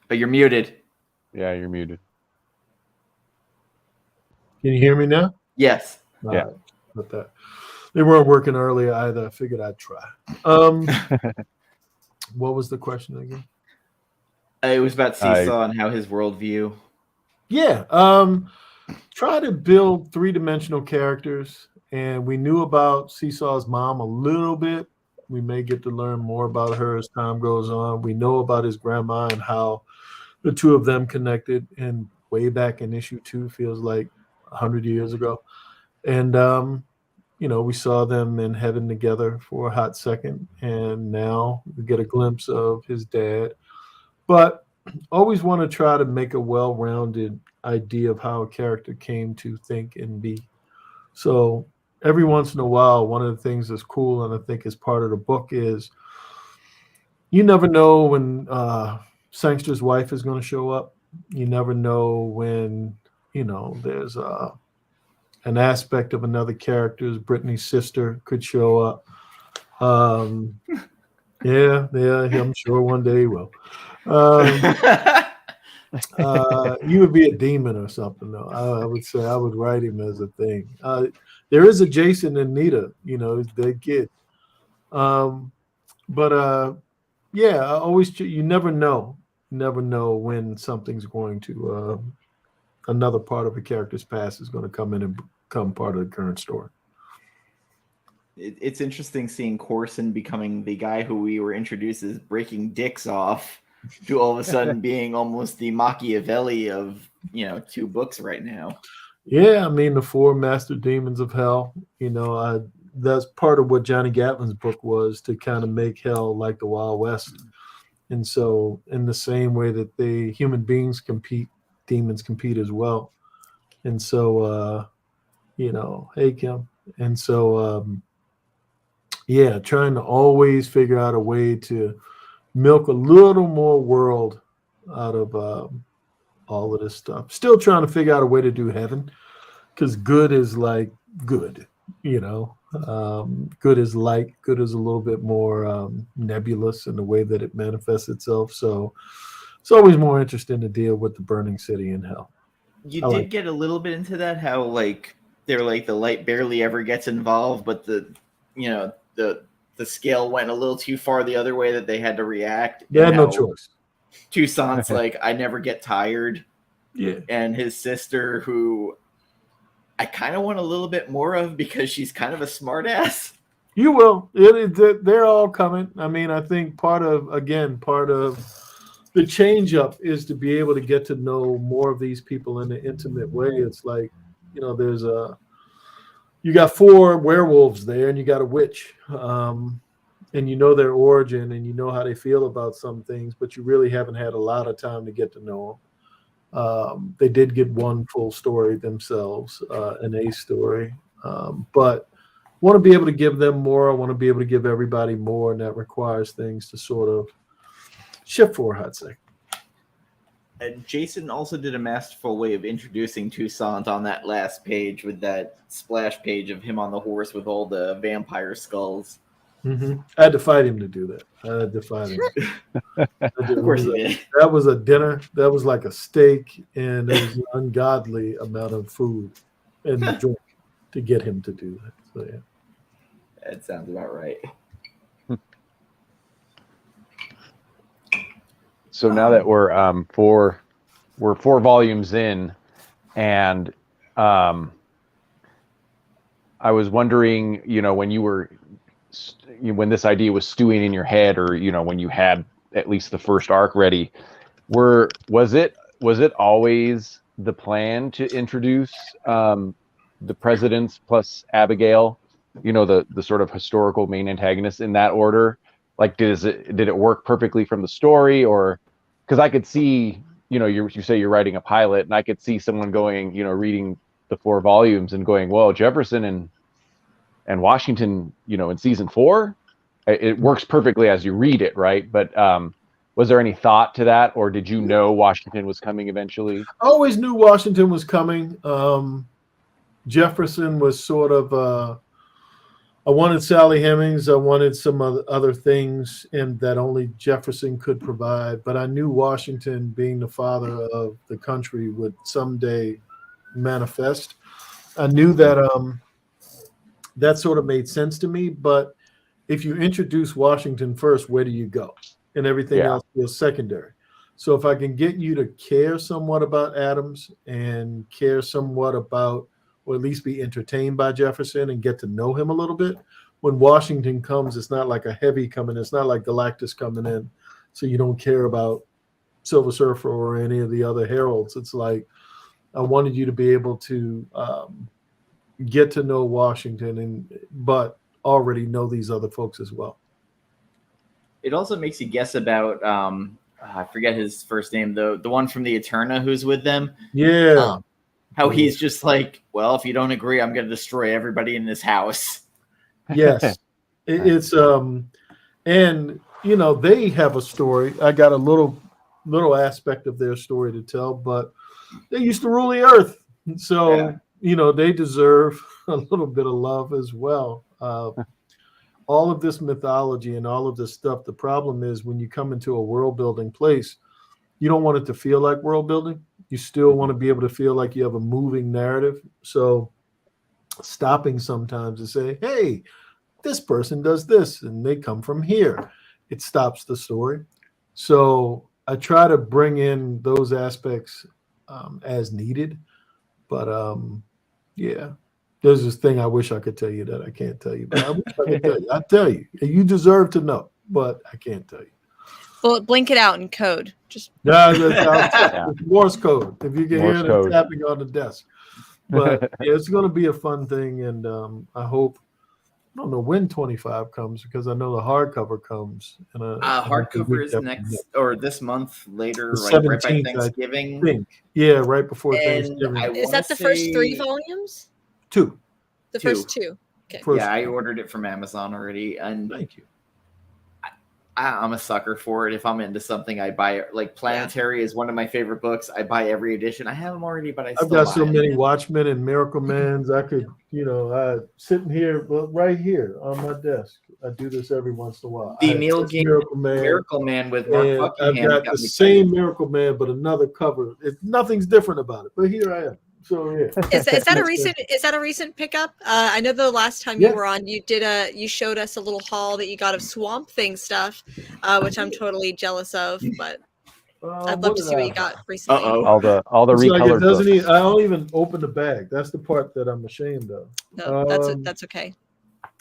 But you're muted. Yeah, you're muted. Can you hear me now? Yes. Yeah. But that they weren't working earlier either. I figured I'd try. What was the question again? It was about Seesaw and how his worldview. Yeah. Try to build three-dimensional characters, and we knew about Seesaw's mom a little bit. We may get to learn more about her as time goes on. We know about his grandma and how the two of them connected, and way back in issue 2 feels like 100 years ago. And you know, we saw them in heaven together for a hot second, and now we get a glimpse of his dad. But always want to try to make a well-rounded idea of how a character came to think and be. So every once in a while, one of the things that's cool, and I think is part of the book, is you never know when Sangster's wife is going to show up. You never know when, you know, there's an aspect of another character's Brittany's sister could show up. Yeah, I'm sure one day he will. You would be a demon or something, though. I would say I would write him as a thing. There is a Jason and Nita, you know, his dead kid. Yeah, I always, you never know when something's going to another part of a character's past is going to come in and become part of the current story. It's interesting seeing Corson becoming the guy who we were introduced as breaking dicks off to all of a sudden being almost the Machiavelli of, you know, 2 books right now. Yeah, I mean, the 4 master demons of hell, you know, that's part of what Johnny Gatlin's book was, to kind of make hell like the Wild West. And so in the same way that the human beings compete, demons compete as well. And so, you know, hey, Kim. And so, yeah, trying to always figure out a way to milk a little more world out of all of this stuff. Still trying to figure out a way to do heaven, because good is like good, you know. Good is a little bit more nebulous in the way that it manifests itself. So it's always more interesting to deal with the burning city in hell. You did get a little bit into that, how like they're like the light barely ever gets involved, but the the scale went a little too far the other way that they had to react. They had no choice. Toussaint's like, I never get tired. Yeah. And his sister, who I kind of want a little bit more of because she's kind of a smartass. You will. They're all coming. I mean, I think part of the change up is to be able to get to know more of these people in an intimate way. It's like, you know, you got 4 werewolves there and you got a witch. And you know their origin and you know how they feel about some things, but you really haven't had a lot of time to get to know them. They did get one full story themselves, an A story, but want to be able to give them more. I want to be able to give everybody more, and that requires things to sort of shift for a hot second. And Jason also did a masterful way of introducing Toussaint on that last page with that splash page of him on the horse with all the vampire skulls. Mm-hmm. I had to fight him to do that. I had to fight him. Of course he did. That was a dinner. That was like a steak, and there was an ungodly amount of food and drink to get him to do that. So yeah. That sounds about right. So now that we're 4 volumes in, and I was wondering, you know, when this idea was stewing in your head, or you know, when you had at least the first arc ready, was it always the plan to introduce the presidents plus Abigail, you know, the sort of historical main antagonist in that order? Like, did it work perfectly from the story? Or because I could see, you know, you say you're writing a pilot, and I could see someone going, you know, reading the 4 volumes and going, well, Jefferson and Washington, you know, in season 4, it works perfectly as you read it, right? But was there any thought to that, or did you know Washington was coming eventually? I always knew Washington was coming. Jefferson was sort of I wanted Sally Hemings. I wanted some other things and that only Jefferson could provide. But I knew Washington, being the father of the country, would someday manifest. I knew that that sort of made sense to me. But if you introduce Washington first, where do you go? And everything else feels secondary. So if I can get you to care somewhat about Adams and care somewhat about, or at least be entertained by Jefferson and get to know him a little bit, when Washington comes, it's not like a heavy coming. It's not like Galactus coming in, so you don't care about Silver Surfer or any of the other heralds. It's like, I wanted you to be able to get to know Washington, but already know these other folks as well. It also makes you guess about I forget his first name, the one from the Eterna who's with them. Yeah. How he's just like, well, if you don't agree, I'm going to destroy everybody in this house. Yes. It's and you know, they have a story. I got a little aspect of their story to tell, but they used to rule the earth. So, you know, they deserve a little bit of love as well. All of this mythology and all of this stuff, the problem is when you come into a world building place, you don't want it to feel like world building. You still want to be able to feel like you have a moving narrative. So stopping sometimes to say, hey, this person does this and they come from here, it stops the story. So I try to bring in those aspects as needed. But yeah, there's this thing I wish I could tell you that I can't tell you. But I wish I could tell you. I tell you. You deserve to know, but I can't tell you. Well, blink it out in code. Just Morse code. If you can hear the tapping on the desk. But yeah, it's going to be a fun thing, and I hope. I don't know when 25 comes because I know the hardcover comes. And hardcover is next or this month later, the like 17th, right by Thanksgiving. I think. Yeah, right before Thanksgiving. Is that the first 3 volumes? 2. The first 2. Okay. Yeah, I ordered it from Amazon already, and thank you. I'm a sucker for it. If I'm into something, I buy it. Like Planetary is one of my favorite books. I buy every edition. I have them already, but I've got so many Watchmen and Miracle Mans. I could, sitting here, right here on my desk. I do this every once in a while. The Neil Gaiman Miracle Man with Mark Buckingham. I've got the same Miracle Man, but another cover. Nothing's different about it. But here I am. So yeah. Is that a recent pickup? I know the last time you were on, you showed us a little haul that you got of Swamp Thing stuff, which I'm totally jealous of, but I'd love to see what you got recently. All the it's recolored like it doesn't books. I don't even open the bag. That's the part that I'm ashamed of. No, that's okay.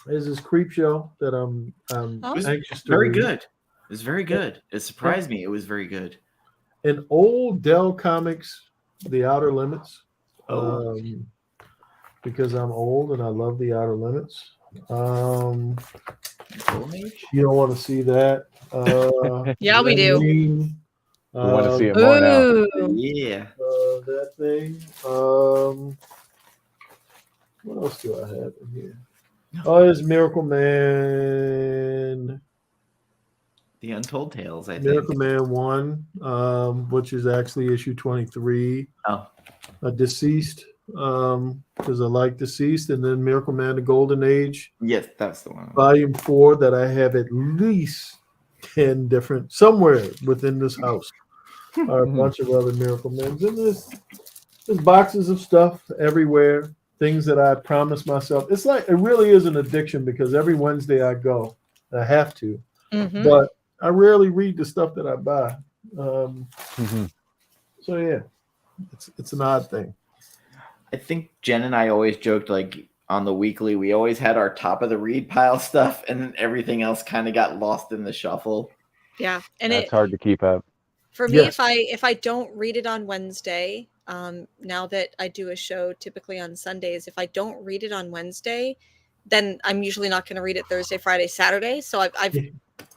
There's this creep show that I'm anxious to very read. good. It was very good. It surprised me. It was very good. An old Dell Comics, The Outer Limits. Because I'm old and I love The Outer Limits. You don't want to see that. Yeah, we do. We want to see it more now. Yeah. That thing. What else do I have in here? Oh, there's Miracle Man. The Untold Tales, I think. Miracle Man 1, which is actually issue 23. Deceased, because I like Deceased, and then Miracle Man: The Golden Age. Yes, that's the one. Volume 4 that I have at least 10 different somewhere within this house. Are a bunch of other Miracle Men. And there's boxes of stuff everywhere. Things that I promised myself. It's like it really is an addiction because every Wednesday I go. I have to, but I rarely read the stuff that I buy. So yeah, it's an odd thing. I think Jen and I always joked like on the weekly, we always had our top of the read pile stuff, and then everything else kind of got lost in the shuffle. Yeah, and it's hard to keep up. For me, if I don't read it on Wednesday, now that I do a show typically on Sundays, if I don't read it on Wednesday, then I'm usually not going to read it Thursday, Friday, Saturday. So I've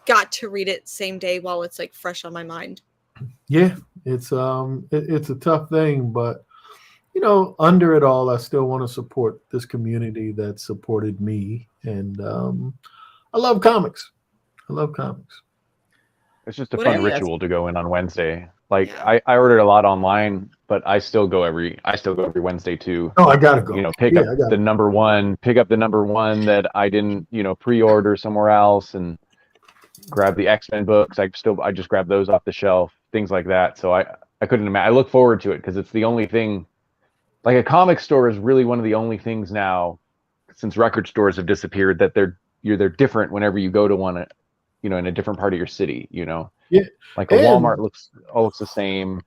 got to read it same day while it's like fresh on my mind. Yeah, it's a tough thing, but under it all, I still want to support this community that supported me, and I love comics. It's just a fun ritual to go in on Wednesday. Like I ordered a lot online, but I still go every Wednesday too. Oh, I gotta go. Pick up the number one that I didn't, pre-order somewhere else, and grab the X-Men books. I just grab those off the shelf, things like that. So I couldn't imagine. I look forward to it because it's the only thing. Like a comic store is really one of the only things now, since record stores have disappeared, that they're different whenever you go to one, in a different part of your city. Yeah. Like a Walmart looks the same.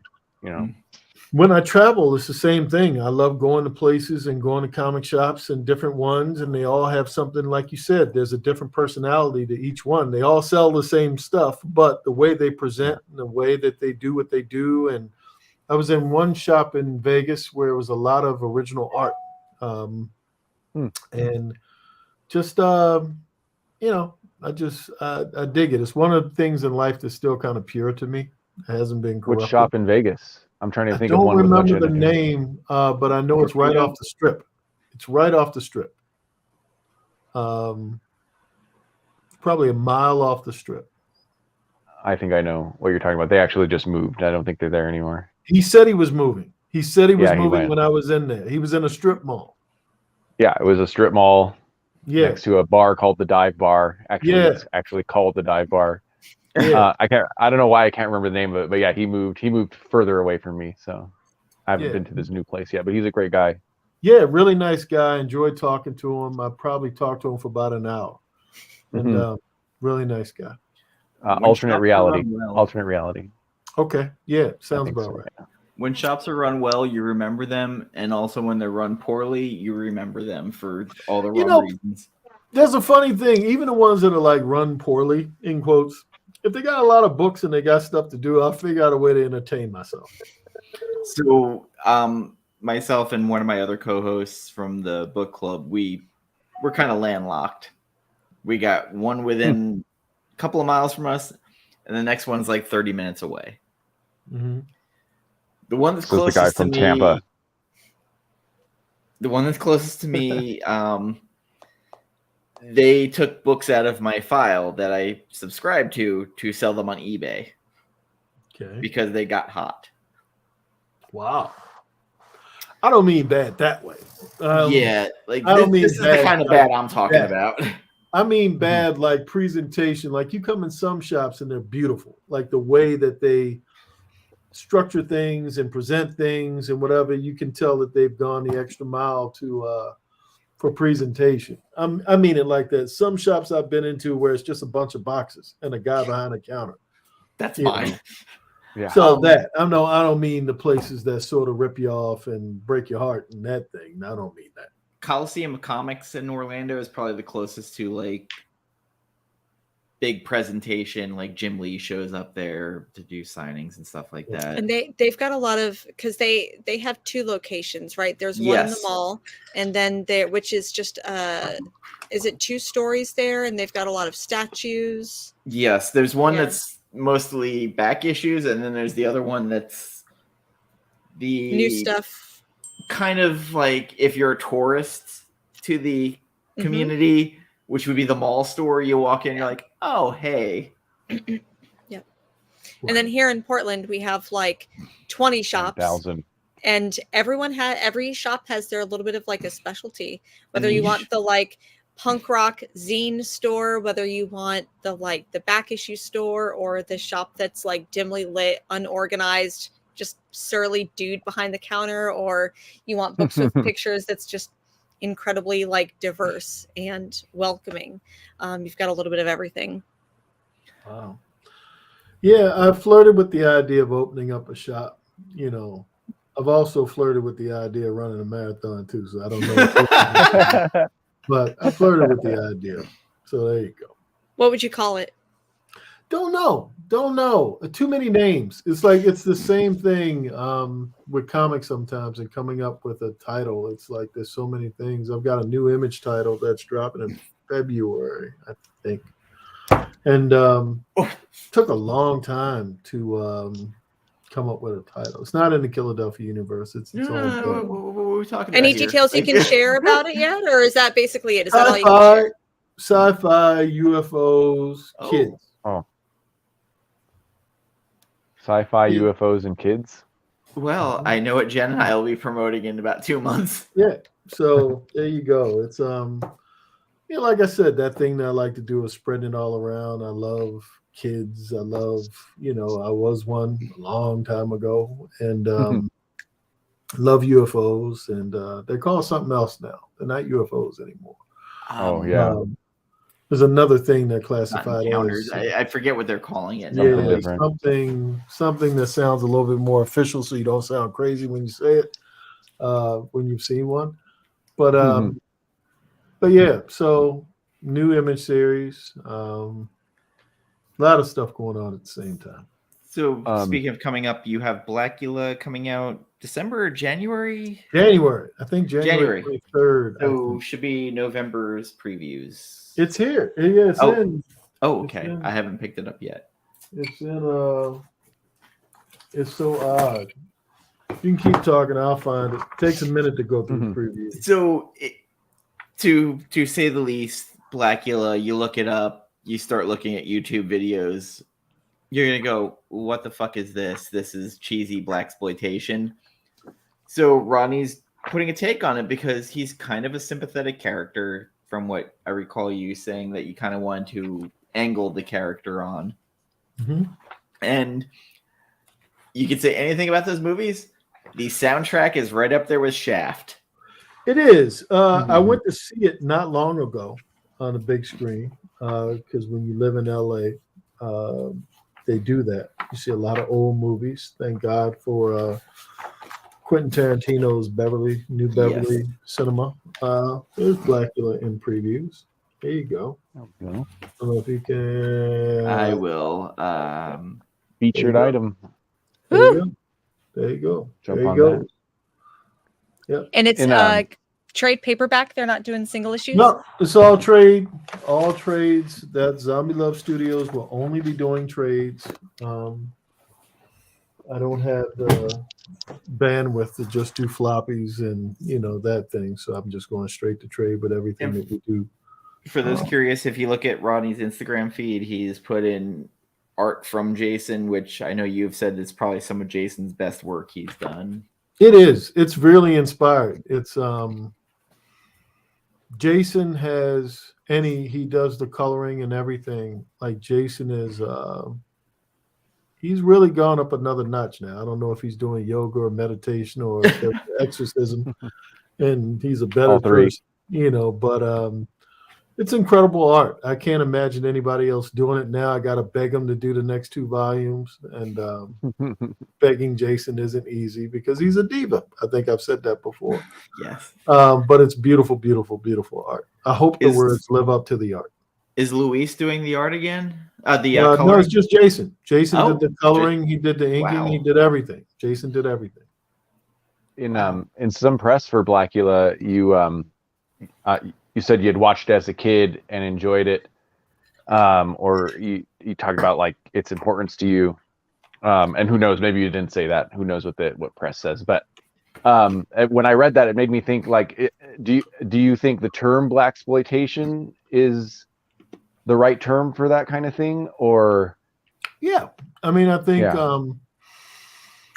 When I travel, it's the same thing. I love going to places and going to comic shops and different ones, and they all have something, like you said, there's a different personality to each one. They all sell the same stuff, but the way they present and the way that they do what they do. And I was in one shop in Vegas where it was a lot of original art. And just, I dig it. It's one of the things in life that's still kind of pure to me. It hasn't been corrupted. Which shop in Vegas? I'm trying to think of one. I don't remember the name, but I know it's right off the strip. It's right off the strip. Probably a mile off the strip. I think I know what you're talking about. They actually just moved. I don't think they're there anymore. He said he was moving. He said he was moving when I was in there. He was in a strip mall. Yeah, it was a strip mall next to a bar called the Dive Bar. Actually, it's actually called the Dive Bar. Yeah. I don't know why I can't remember the name of it, but yeah, he moved further away from me, so I haven't been to this new place yet, but he's a great guy. Yeah, really nice guy. Enjoyed talking to him. I probably talked to him for about an hour. And really nice guy. Alternate reality. Okay. Yeah, sounds about right. Yeah. When shops are run well, you remember them, and also when they're run poorly, you remember them for all the wrong reasons. There's a funny thing. Even the ones that are like run poorly, in quotes, if they got a lot of books and they got stuff to do, I'll figure out a way to entertain myself. So, myself and one of my other co-hosts from the book club, we're kind of landlocked. We got one within a couple of miles from us, and the next one's like 30 minutes away. Mm-hmm. The one that's closest the guy from Tampa. The one that's closest to me, they took books out of my file that I subscribed to sell them on eBay. Okay. Because they got hot. Wow. I don't mean bad that way. This is the kind of bad I'm talking about. I mean bad like presentation. Like you come in some shops and they're beautiful. Like the way that they structure things and present things and whatever, you can tell that they've gone the extra mile to for presentation. I mean it like that. Some shops I've been into where it's just a bunch of boxes and a guy behind a counter. That's fine. Yeah. So that I don't mean the places that sort of rip you off and break your heart and that thing. I don't mean that. Coliseum Comics in Orlando is probably the closest to like big presentation. Like Jim Lee shows up there to do signings and stuff like that. And they've got a lot of, because they have 2 locations, right? There's one in the mall, and then there, which is just is it 2 stories there, and they've got a lot of statues. Yes, there's one that's mostly back issues, and then there's the other one that's the new stuff. Kind of like if you're a tourist to the community, which would be the mall store, you walk in, you're like, oh, hey. Yeah. And then here in Portland, we have like 20 shops. 1,000. And every shop has their little bit of like a specialty, whether you want the like punk rock zine store, whether you want the like the back issue store, or the shop that's like dimly lit, unorganized, just surly dude behind the counter, or you want books with pictures that's just incredibly like diverse and welcoming. You've got a little bit of everything. Wow. Yeah, I've flirted with the idea of opening up a shop. You know, I've also flirted with the idea of running a marathon too, so I don't know. But I flirted with the idea. So there you go. What would you call it? Don't know. Too many names. It's like it's the same thing with comics sometimes, and coming up with a title. It's like there's so many things. I've got a new Image title that's dropping in February, I think. And took a long time to come up with a title. It's not in the Killadelphia universe. It's its own thing. What are we talking about Any here? details you can share about it yet, or is that basically it? Is that all you can share? Sci-fi, UFOs, kids. Oh. Sci-fi, UFOs, and kids. Well, I know what Jen and I will be promoting in about 2 months. Yeah. So there you go. It's like I said, that thing that I like to do is spreading it all around. I love kids. I love, I was one a long time ago, and love UFOs, and they're called something else now. They're not UFOs anymore. Oh yeah. There's another thing that classified as I forget what they're calling it. Something that sounds a little bit more official, so you don't sound crazy when you say it. When you've seen one, but yeah. So new Image series, a lot of stuff going on at the same time. So speaking of coming up, you have Blacula coming out December or January? January. I think January 23rd. So should be November's previews. It's here. Yeah, it's in. Oh, okay. I haven't picked it up yet. It's in. It's so odd. You can keep talking. I'll find it. It takes a minute to go through the preview. So, to say the least, Blacula. You look it up. You start looking at YouTube videos. You're gonna go, "What the fuck is this? This is cheesy blaxploitation." So Rodney's putting a take on it because he's kind of a sympathetic character. From what I recall you saying, that you kind of wanted to angle the character on. And you could say anything about those movies. The soundtrack is right up there with Shaft. It is. I went to see it not long ago on a big screen because when you live in LA, they do that. You see a lot of old movies. Thank God for Quentin Tarantino's New Beverly Cinema. There's Blacula in previews. There you go. Okay. I don't know if you can. I will. Featured item. There you go. Jump there you on go. that. Yep. And it's trade paperback. They're not doing single issues. No, it's all trade. All trades. That Zombie Love Studios will only be doing trades. I don't have the bandwidth to just do floppies and that thing, so I'm just going straight to trade with everything that we do. For those curious, if you look at Rodney's Instagram feed, he's put in art from Jason, which I know you've said is probably some of Jason's best work he's done. It is. It's really inspired. It's Jason has he does the coloring and everything. Like Jason is he's really gone up another notch now. I don't know if he's doing yoga or meditation or if there's exorcism, and he's a better person, but it's incredible art. I can't imagine anybody else doing it now. I got to beg him to do the next 2 volumes, and begging Jason isn't easy because he's a diva. I think I've said that before. Yes. But it's beautiful, beautiful, beautiful art. I hope the words live up to the art. Is Luis doing the art again? No, it's just Jason. Jason did the coloring. He did the inking. Wow. He did everything. Jason did everything. In some press for Blacula, you said you had watched it as a kid and enjoyed it, or you talked about like its importance to you. And who knows? Maybe you didn't say that. Who knows what press says? But when I read that, it made me think like, do you think the term blaxploitation is the right term for that kind of thing? Or yeah, I mean, I think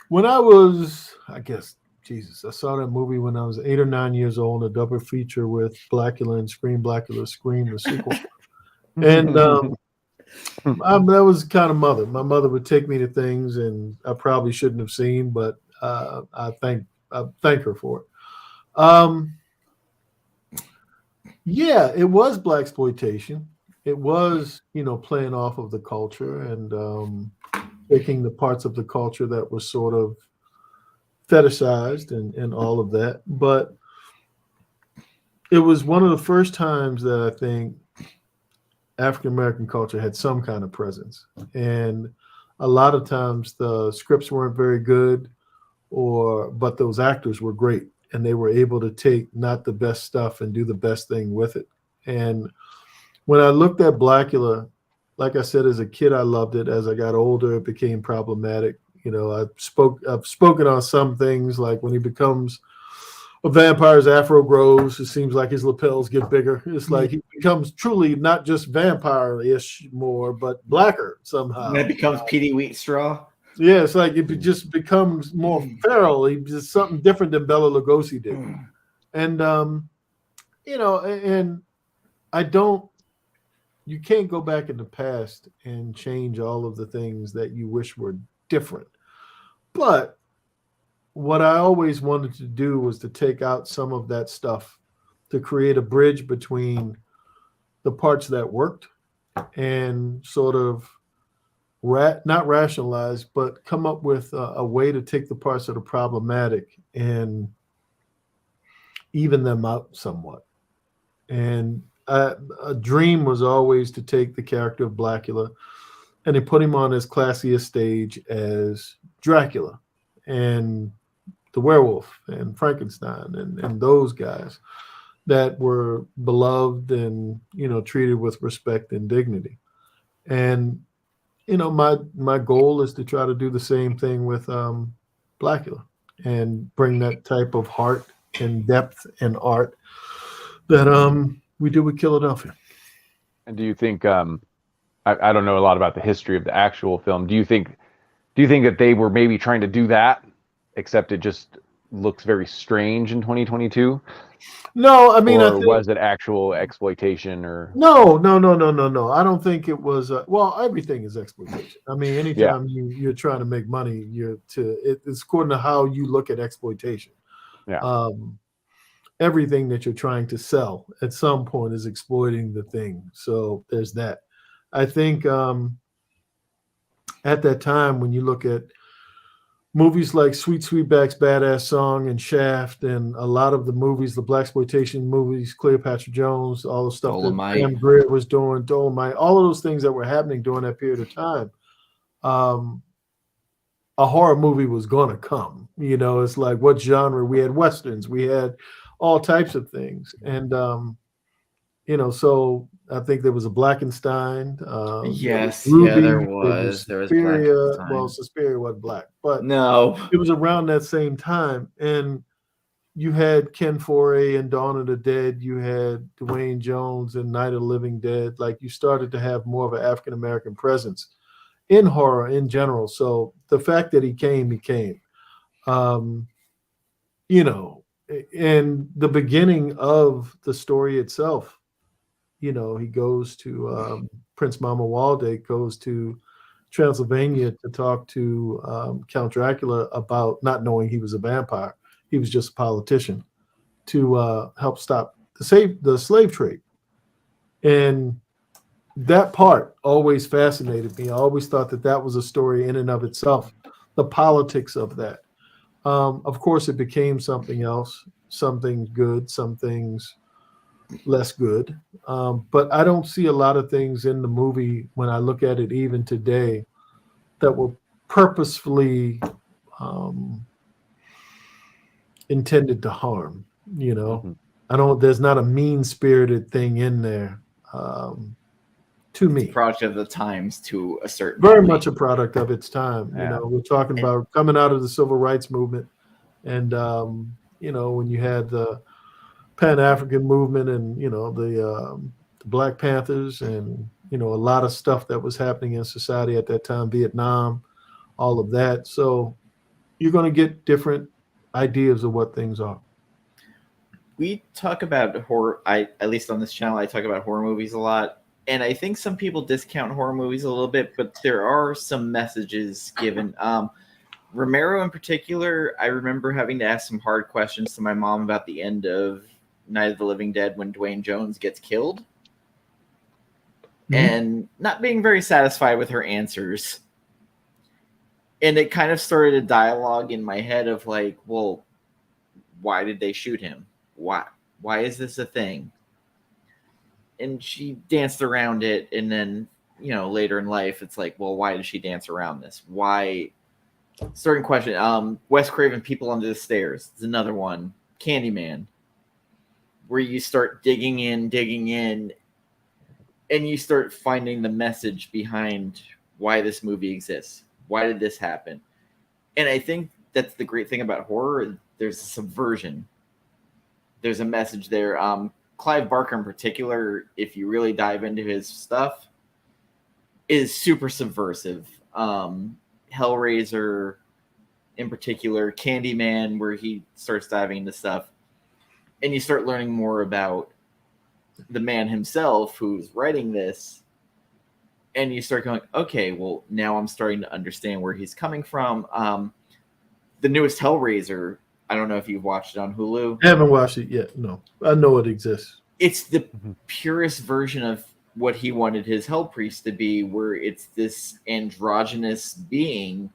when I was, I guess, Jesus, I saw that movie when I was 8 or 9 years old, a double feature with Blacula and Scream, Blacula, Scream, the sequel. And that was kind of mother. My mother would take me to things, and I probably shouldn't have seen, but I thank her for it. Yeah, it was blaxploitation. It was, playing off of the culture and taking the parts of the culture that was sort of fetishized and all of that. But it was one of the first times that I think African American culture had some kind of presence. And a lot of times the scripts weren't very good, but those actors were great, and they were able to take not the best stuff and do the best thing with it. And when I looked at Blacula, like I said, as a kid, I loved it. As I got older, it became problematic. I've spoken on some things, like when he becomes a vampire's afro grows, it seems like his lapels get bigger. It's like he becomes truly not just vampire-ish more, but blacker somehow. And it becomes Petey Wheatstraw. Yeah, it's like it just becomes more feral. He's just something different than Bela Lugosi did. And, and you can't go back in the past and change all of the things that you wish were different. But what I always wanted to do was to take out some of that stuff to create a bridge between the parts that worked and sort of not rationalize, but come up with a way to take the parts that are problematic and even them out somewhat. And a dream was always to take the character of Blacula and they put him on as classiest stage as Dracula and the werewolf and Frankenstein and those guys that were beloved and, treated with respect and dignity. And, my goal is to try to do the same thing with Blacula and bring that type of heart and depth and art that we do with Killadelphia. And do you think, I don't know a lot about the history of the actual film. Do you think that they were maybe trying to do that, except it just looks very strange in 2022? No, I mean, was it actual exploitation or? No. I don't think it was. Everything is exploitation. I mean, anytime you're trying to make money, it's according to how you look at exploitation. Yeah. Everything that you're trying to sell at some point is exploiting the thing. So there's that. I think at that time, when you look at movies like Sweet Sweetback's Badass Song and Shaft and a lot of the movies, the blaxploitation movies, Cleopatra Jones, all the stuff Dolomite. that Pam Grier was doing, Dolomite, all of those things that were happening during that period of time, a horror movie was going to come. It's like, what genre? We had Westerns. We had all types of things. And, so I think there was a Blackenstein. Yes, Ruby, there was. There was Suspiria. Blackenstein. Well, Suspiria wasn't black, but no, it was around that same time. And you had Ken Foree and Dawn of the Dead. You had Dwayne Jones and Night of the Living Dead. Like, you started to have more of an African-American presence in horror in general. So the fact that he came. And the beginning of the story itself, he goes to Prince Mama Waldeck goes to Transylvania to talk to Count Dracula about not knowing he was a vampire. He was just a politician to help stop the slave trade. And that part always fascinated me. I always thought that was a story in and of itself, the politics of that. Of course, it became something else, some things good, some things less good. But I don't see a lot of things in the movie when I look at it even today that were purposefully intended to harm, you know. There's not a mean-spirited thing in there to me. It's a product of the times to a certain Very point. much a product of its time. You know, we're talking about coming out of the civil rights movement, and you know, when you had the Pan-African movement and, you know, the Black Panthers and, you know, a lot of stuff that was happening in society at that time, Vietnam, all of that. So you're going to get different ideas of what things are. We talk about horror, at least on this channel, I talk about horror movies a lot. And I think some people discount horror movies a little bit, but there are some messages given. Romero in particular, I remember having to ask some hard questions to my mom about the end of Night of the Living Dead when Dwayne Jones gets killed. And not being very satisfied with her answers. And it kind of started a dialogue in my head of like, well, why did they shoot him? Why is this a thing? And she danced around it, and then, you know, later in life, it's like, well, why did she dance around this? Why? Certain question. Wes Craven, People Under the Stairs is another one. Candyman, where you start digging in, and you start finding the message behind why this movie exists. Why did this happen? And I think that's the great thing about horror. There's a subversion. There's a message there. Clive Barker in particular, if you really dive into his stuff, is super subversive. Hellraiser in particular, Candyman, where he starts diving into stuff, and you start learning more about the man himself who's writing this, and you start going, okay, well, now I'm starting to understand where he's coming from. The newest Hellraiser, I don't know if you've watched it on Hulu. I haven't watched it yet. No, I know it exists. It's the purest version of what he wanted his Hell Priest to be, where it's this androgynous being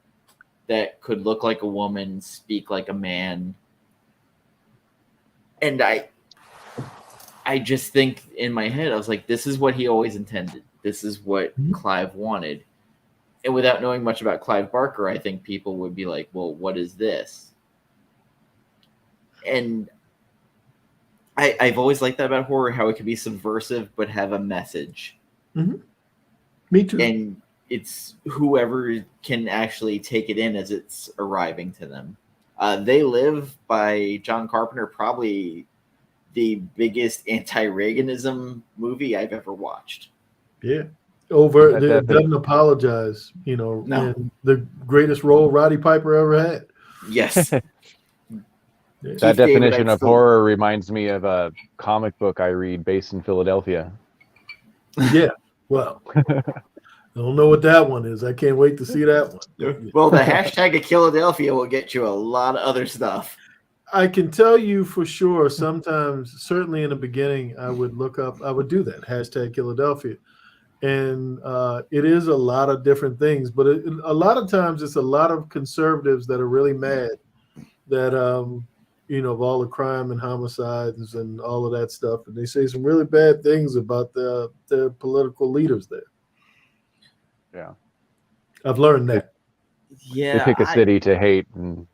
that could look like a woman, speak like a man. And I just think in my head, I was like, this is what he always intended. This is what Clive wanted. And without knowing much about Clive Barker, I think people would be like, well, what is this? And I've always liked that about horror, how it can be subversive but have a message. Me too. And it's whoever can actually take it in as it's arriving to them. They Live by John Carpenter, probably the biggest anti-Reaganism movie I've ever watched. Yeah. Doesn't apologize, you know, No. And the greatest role Roddy Piper ever had. Yes. That definition of horror reminds me of a comic book I read based in Philadelphia. Yeah. Well, I don't know what that one is. I can't wait to see that one. Well, the hashtag of Killadelphia will get you a lot of other stuff. I can tell you for sure, sometimes, certainly in the beginning, I would do that, hashtag Killadelphia. And it is a lot of different things, but a lot of times it's a lot of conservatives that are really mad that, you know, of all the crime and homicides and all of that stuff. And they say some really bad things about the political leaders there. Yeah. I've learned that. Yeah. They pick a city to hate. And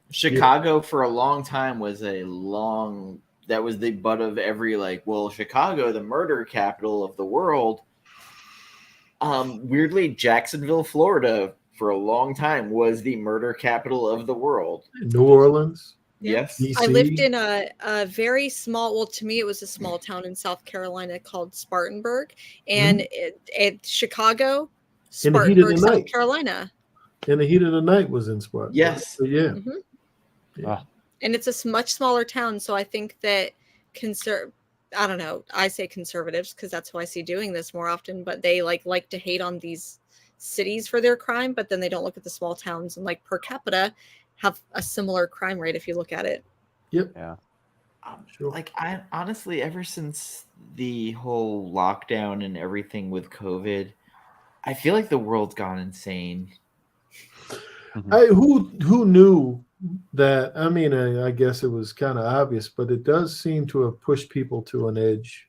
Chicago for a long time was that was the butt of every, like, well, Chicago, the murder capital of the world. Weirdly, Jacksonville, Florida, for a long time was the murder capital of the world. New Orleans. Yes. DC. I lived in a very small, well, to me, it was a small town in South Carolina called Spartanburg. And Chicago, Spartanburg, South Carolina. In the heat of the night was in Spartanburg. Yes. So, yeah. And it's a much smaller town. So I think that I don't know, I say conservatives because that's who I see doing this more often, but they like to hate on these cities for their crime, but then they don't look at the small towns and like per capita have a similar crime rate if you look at it. Yep. Yeah. Sure. Like I honestly, ever since the whole lockdown and everything with COVID, I feel like the world's gone insane. Who knew that? I mean, I guess it was kind of obvious, but it does seem to have pushed people to an edge.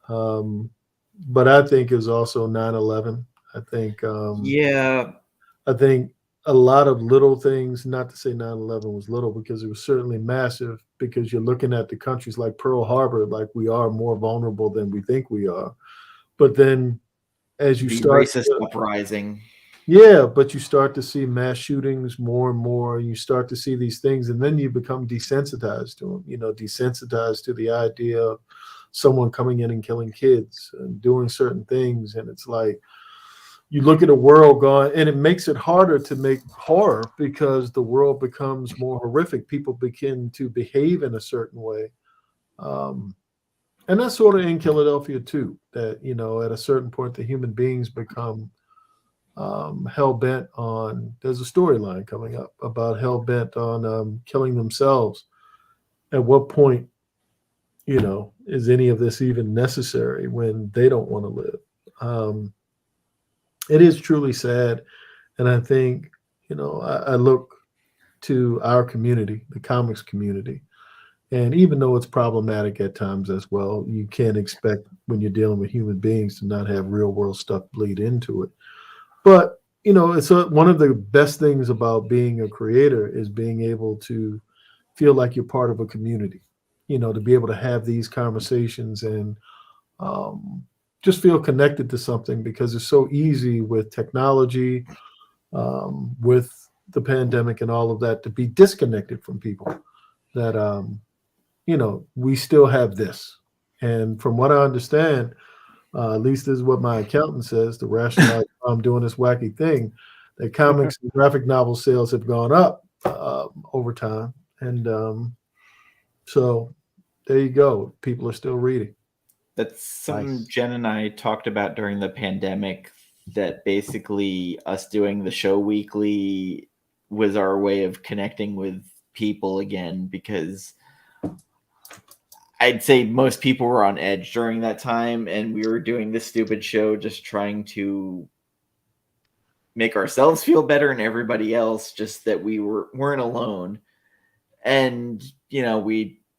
But I think it was also 9/11. I think I think a lot of little things, not to say 9/11 was little, because it was certainly massive, because you're looking at the countries like Pearl Harbor, like we are more vulnerable than we think we are. But then as you start racist uprising. Yeah, but you start to see mass shootings more and more. You start to see these things, and then you become desensitized to them, desensitized to the idea of someone coming in and killing kids and doing certain things. And it's like, you look at a world going, and it makes it harder to make horror because the world becomes more horrific. People begin to behave in a certain way. And that's sort of in Killadelphia too, that, at a certain point, the human beings become hell-bent on, there's a storyline coming up about hell-bent on killing themselves. At what point, is any of this even necessary when they don't want to live? It is truly sad. And I think, I look to our community, the comics community, and even though it's problematic at times as well, you can't expect when you're dealing with human beings to not have real world stuff bleed into it. But, it's one of the best things about being a creator is being able to feel like you're part of a community, to be able to have these conversations and just feel connected to something, because it's so easy with technology, with the pandemic and all of that, to be disconnected from people that, we still have this. And from what I understand, at least this is what my accountant says, the rationale I'm doing this wacky thing, that comics and graphic novel sales have gone up over time. And so there you go. People are still reading. That's something Jen and I talked about during the pandemic, that basically us doing the show weekly was our way of connecting with people again, because I'd say most people were on edge during that time, and we were doing this stupid show just trying to make ourselves feel better and everybody else, just that we weren't alone. And,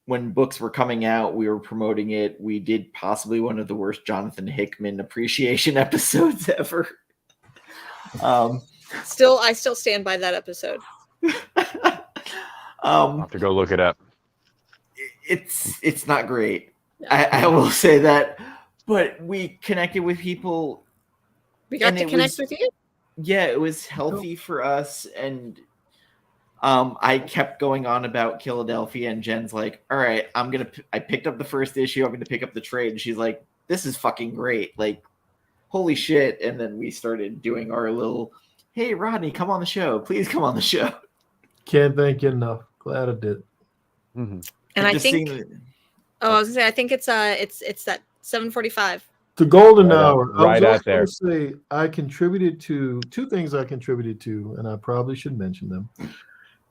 when books were coming out, we were promoting it. We did possibly one of the worst Jonathan Hickman appreciation episodes ever. I still stand by that episode. I'll have to go look it up. It's not great. No. I will say that, but we connected with people. We got to connect with you. Yeah, it was healthy for us, and I kept going on about Killadelphia, and Jen's like, all right, I picked up the first issue. I'm going to pick up the trade. And she's like, this is fucking great. Like, holy shit. And then we started doing our little, hey, Rodney, come on the show. Please come on the show. Can't thank you enough. Glad I did. Mm-hmm. And I think, I was gonna say, I think it's that 7:45. The golden hour. Right out there. Say I contributed to two things. I contributed to, and I probably should mention them.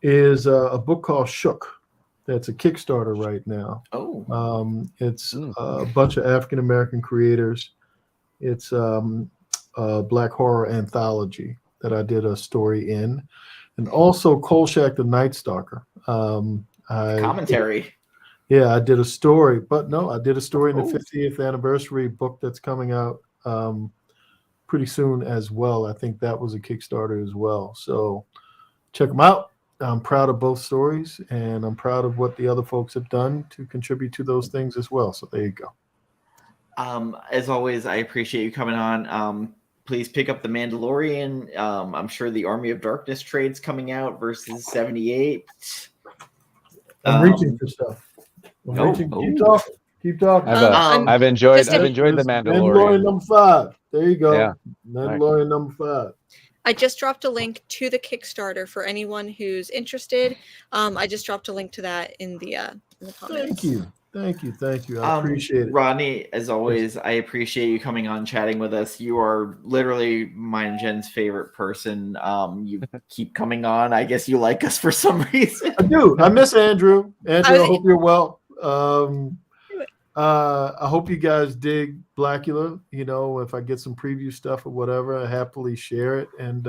Is a book called Shook. That's a Kickstarter right now. Oh. It's a bunch of African American creators. It's a Black horror anthology that I did a story in, and also Kolchak the Night Stalker. Commentary. Yeah, I did a story, but no, I did a story in the 50th anniversary book that's coming out pretty soon as well. I think that was a Kickstarter as well. So check them out. I'm proud of both stories, and I'm proud of what the other folks have done to contribute to those things as well. So there you go. As always, I appreciate you coming on. Please pick up The Mandalorian. I'm sure the Army of Darkness trade's coming out versus 78. I'm reaching for stuff. Keep talking. I've enjoyed The Mandalorian. Mandalorian number 5. There you go. Yeah. Mandalorian number 5. I just dropped a link to the Kickstarter for anyone who's interested. I just dropped a link to that in the comments. Thank Thank you. I appreciate it. Rodney, as always, I appreciate you coming on, chatting with us. You are literally mine and Jen's favorite person. You keep coming on. I guess you like us for some reason. I do. I miss Andrew. Andrew, I hope you're well. I hope you guys dig Blacula. If I get some preview stuff or whatever, I happily share it. And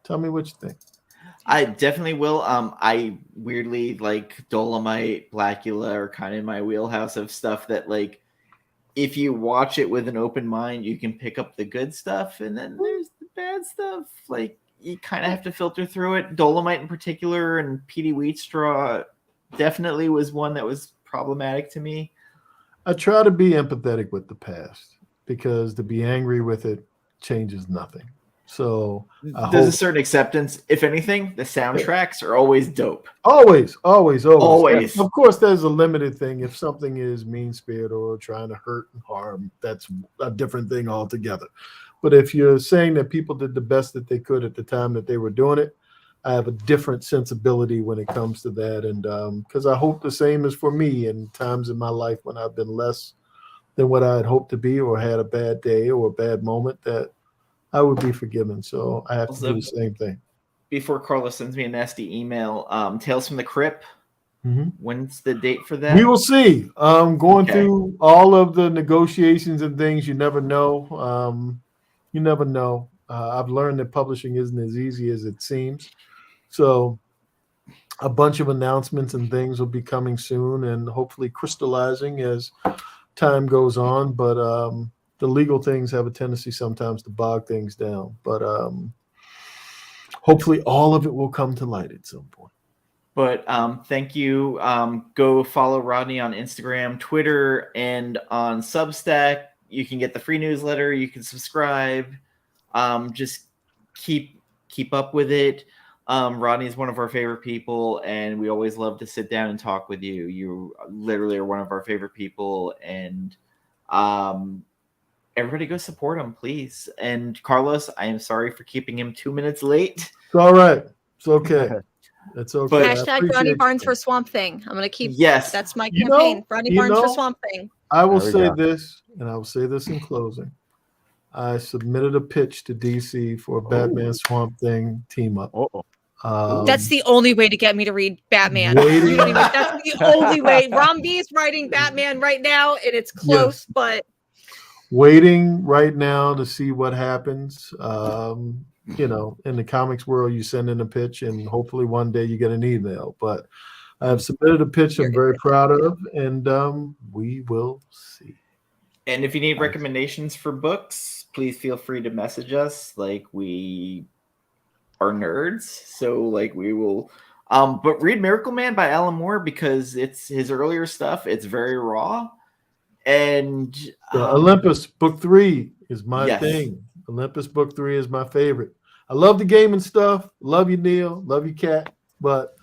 tell me what you think. I definitely will. I weirdly like Dolomite, Blacula are kind of in my wheelhouse of stuff that, like, if you watch it with an open mind, you can pick up the good stuff, and then there's the bad stuff. Like, you kind of have to filter through it. Dolomite in particular and P.D. Wheatstraw definitely was one that was problematic to me. I try to be empathetic with the past, because to be angry with it changes nothing. So there's a certain acceptance. If anything, the soundtracks are always dope. Always. Always. Of course, there's a limited thing. If something is mean-spirited or trying to hurt and harm, that's a different thing altogether. But if you're saying that people did the best that they could at the time that they were doing it, I have a different sensibility when it comes to that. And because I hope the same is for me in times in my life when I've been less than what I had hoped to be, or had a bad day or a bad moment, that I would be forgiven. So I have to do the same thing. Before Carlos sends me a nasty email, Tales from the Crypt. Mm-hmm. When's the date for that? We will see. Going through all of the negotiations and things, you never know. I've learned that publishing isn't as easy as it seems. So a bunch of announcements and things will be coming soon, and hopefully crystallizing as time goes on. But the legal things have a tendency sometimes to bog things down. But hopefully all of it will come to light at some point. But thank you. Go follow Rodney on Instagram, Twitter, and on Substack. You can get the free newsletter. You can subscribe. Just keep up with it. Rodney is one of our favorite people, and we always love to sit down and talk with you. You literally are one of our favorite people, and everybody go support him, please. And Carlos, I am sorry for keeping him 2 minutes late. It's all right. It's okay. It's okay. But hashtag Rodney Barnes for Swamp Thing. I'm going to keep. Yes, that's my campaign. Rodney Barnes for Swamp Thing. I will say this, and I will say this in closing. I submitted a pitch to DC for a Batman Swamp Thing team up. That's the only way to get me to read Batman. That's the only way. Rom B's writing Batman right now, and it's close, but waiting right now to see what happens. In the comics world, you send in a pitch, and hopefully one day you get an email. But I have submitted a pitch I'm very proud of, and we will see. And if you need recommendations for books, please feel free to message us. Like, we are nerds, so like we will. But read Miracle Man by Alan Moore, because it's his earlier stuff. It's very raw. And Olympus Book 3 is my thing. Olympus Book 3 is my favorite. I love the game and stuff. Love you, Neil. Love you, Kat. But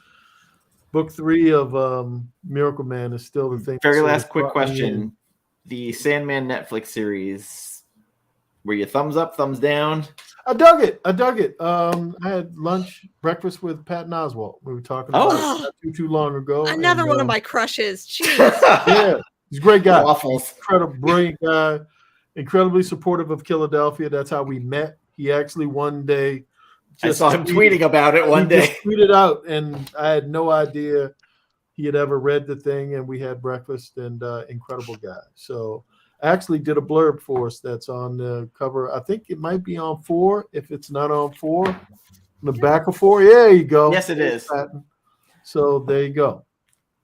Book 3 of Miracle Man is still the thing. Very last quick question. The Sandman Netflix series, were you thumbs up, thumbs down? I dug it. I had breakfast with Patton Oswalt. We were talking about it not too long ago. Another one of my crushes. Jeez. Yeah, he's a great guy. Waffles. Incredible, brilliant guy. Incredibly supportive of Killadelphia. That's how we met. He actually one day I saw him tweeting about it one day. He tweeted out, and I had no idea he had ever read the thing, and we had breakfast, and incredible guy. So I actually did a blurb for us that's on the cover. I think it might be on 4. If it's not on 4, on the back of 4. Yeah, there you go. Yes, it is. Patton. So there you go.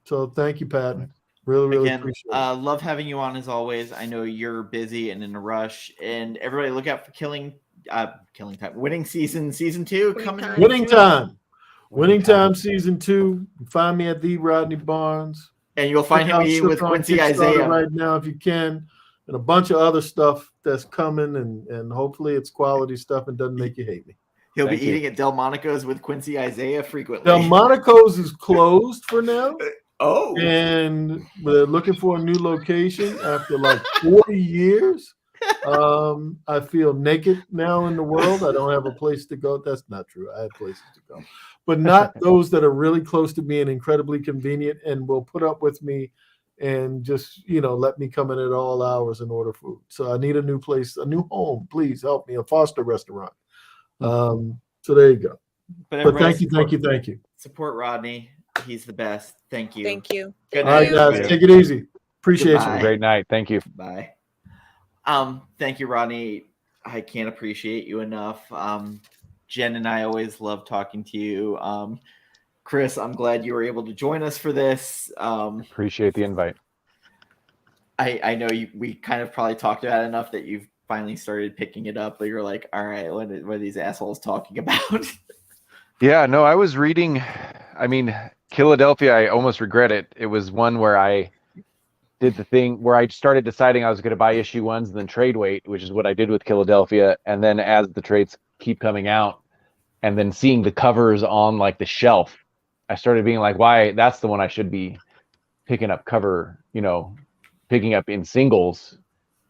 So thank you, Patton. Really appreciate it. Love having you on as always. I know you're busy and in a rush. And everybody look out for Winning Season 2 coming. Winning Time Season 2. Find me at the Rodney Barnes. And you'll find him with Quincy Isaiah right now if you can. And a bunch of other stuff that's coming, and hopefully it's quality stuff and doesn't make you hate me. He'll be eating at Delmonico's with Quincy Isaiah frequently. Delmonico's is closed for now. Oh. And we're looking for a new location after like 40 years. I feel naked now in the world. I don't have a place to go. That's not true. I have places to go. But not those that are really close to me and incredibly convenient and will put up with me and just, let me come in at all hours and order food. So I need a new place, a new home. Please help me, a Foster restaurant. So there you go. But thank you. Support Rodney. He's the best. Thank you. Thank you. Good night. All right, guys. Take it easy. Appreciate you. Have a great night. Thank you. Bye. Thank you, Rodney. I can't appreciate you enough. Jen and I always love talking to you. Chris, I'm glad you were able to join us for this. Appreciate the invite. I know we kind of probably talked about it enough that you've finally started picking it up, but you're like, all right, what are these assholes talking about? Yeah, no, I was reading, Killadelphia, I almost regret it. It was one where I did the thing where I started deciding I was going to buy issue 1s and then trade wait, which is what I did with Killadelphia. And then as the trades keep coming out and then seeing the covers on like the shelf, I started being like, why, that's the one I should be picking up picking up in singles.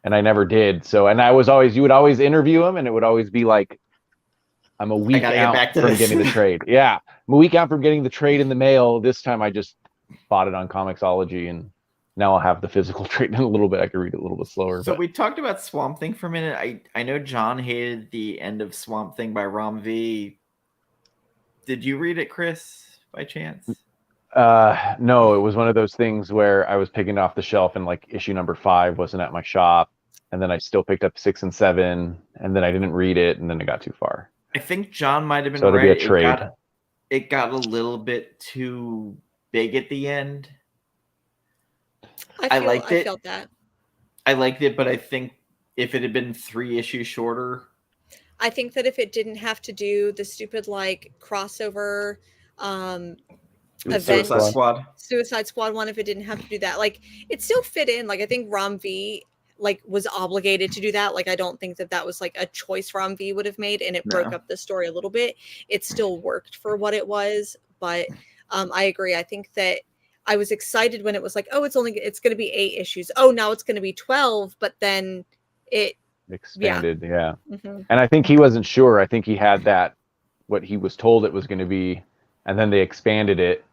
And I never did. So, and you would always interview him and it would always be like, I'm a week out from getting the trade. Yeah. I'm a week out from getting the trade in the mail. This time I just bought it on Comixology and now I'll have the physical trade in a little bit. I can read it a little bit slower. So we talked about Swamp Thing for a minute. I know John hated the end of Swamp Thing by Rom V. Did you read it, Chris, by chance? No, it was one of those things where I was picking it off the shelf and like issue number 5 wasn't at my shop. And then I still picked up 6 and 7 and then I didn't read it and then it got too far. I think John might have been right. Be a trade. It got a little bit too big at the end. I liked it. I felt that. I liked it, but I think if it had been 3 issues shorter. I think that if it didn't have to do the stupid like crossover event, Suicide Squad one, if it didn't have to do that, like it still fit in. Like I think Rom V like was obligated to do that. Like I don't think that was like a choice Rom V would have made, and it broke up the story a little bit. It still worked for what it was, but I agree. I think that I was excited when it was like, oh, it's going to be 8 issues. Oh, now it's going to be 12, but then it expanded. Yeah. Mm-hmm. And I think he wasn't sure. I think he had what he was told it was going to be, and then they expanded it.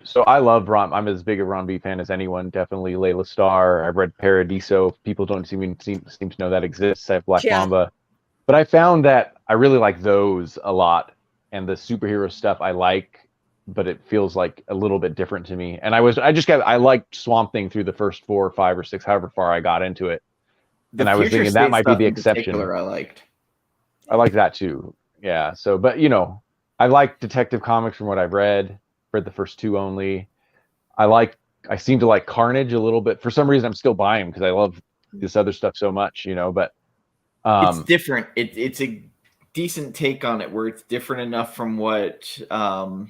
So I love Rom. I'm as big a Rom V fan as anyone. Definitely Layla Starr. I've read Paradiso. People don't seem to know that exists. I have Black Mamba. But I found that I really like those a lot. And the superhero stuff I like, but it feels like a little bit different to me. And I liked Swamp Thing through the first 4 or 5 or 6, however far I got into it. And I was thinking that might be the exception. I like that too. Yeah. So, but I like Detective Comics from what I've read the first 2 only. I seem to like Carnage a little bit. For some reason, I'm still buying because I love this other stuff so much, but it's different. It's a decent take on it where it's different enough from what other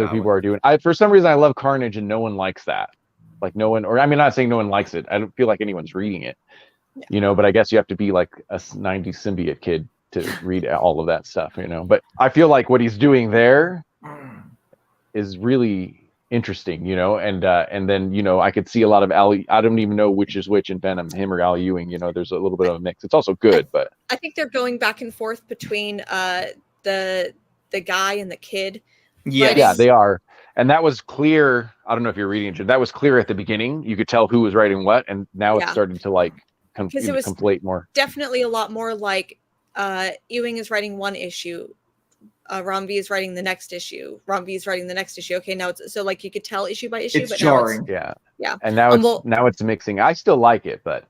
people are doing. For some reason, I love Carnage and no one likes that. Like no one, or I mean, not saying no one likes it. I don't feel like anyone's reading it, but I guess you have to be like a 90s symbiote kid to read all of that stuff, but I feel like what he's doing there is really interesting, and then I could see a lot of I don't even know which is which in Venom, him or Al Ewing. There's a little bit of a mix. It's also good, but I think they're going back and forth between the guy and the kid. Yeah, they are, and that was clear. I don't know if you're reading it. That was clear at the beginning. You could tell who was writing what, and now it's starting to like conflate more. Definitely a lot more like Ewing is writing one issue. Rom V is writing the next issue. Rom V is writing the next issue. Okay, now it's so like you could tell issue by issue. It's jarring. Yeah. And now it's mixing. I still like it, but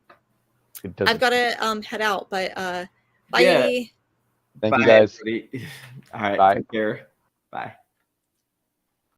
it doesn't. I've got to head out, but bye. Thank you guys. All right. Bye. Take care. Bye.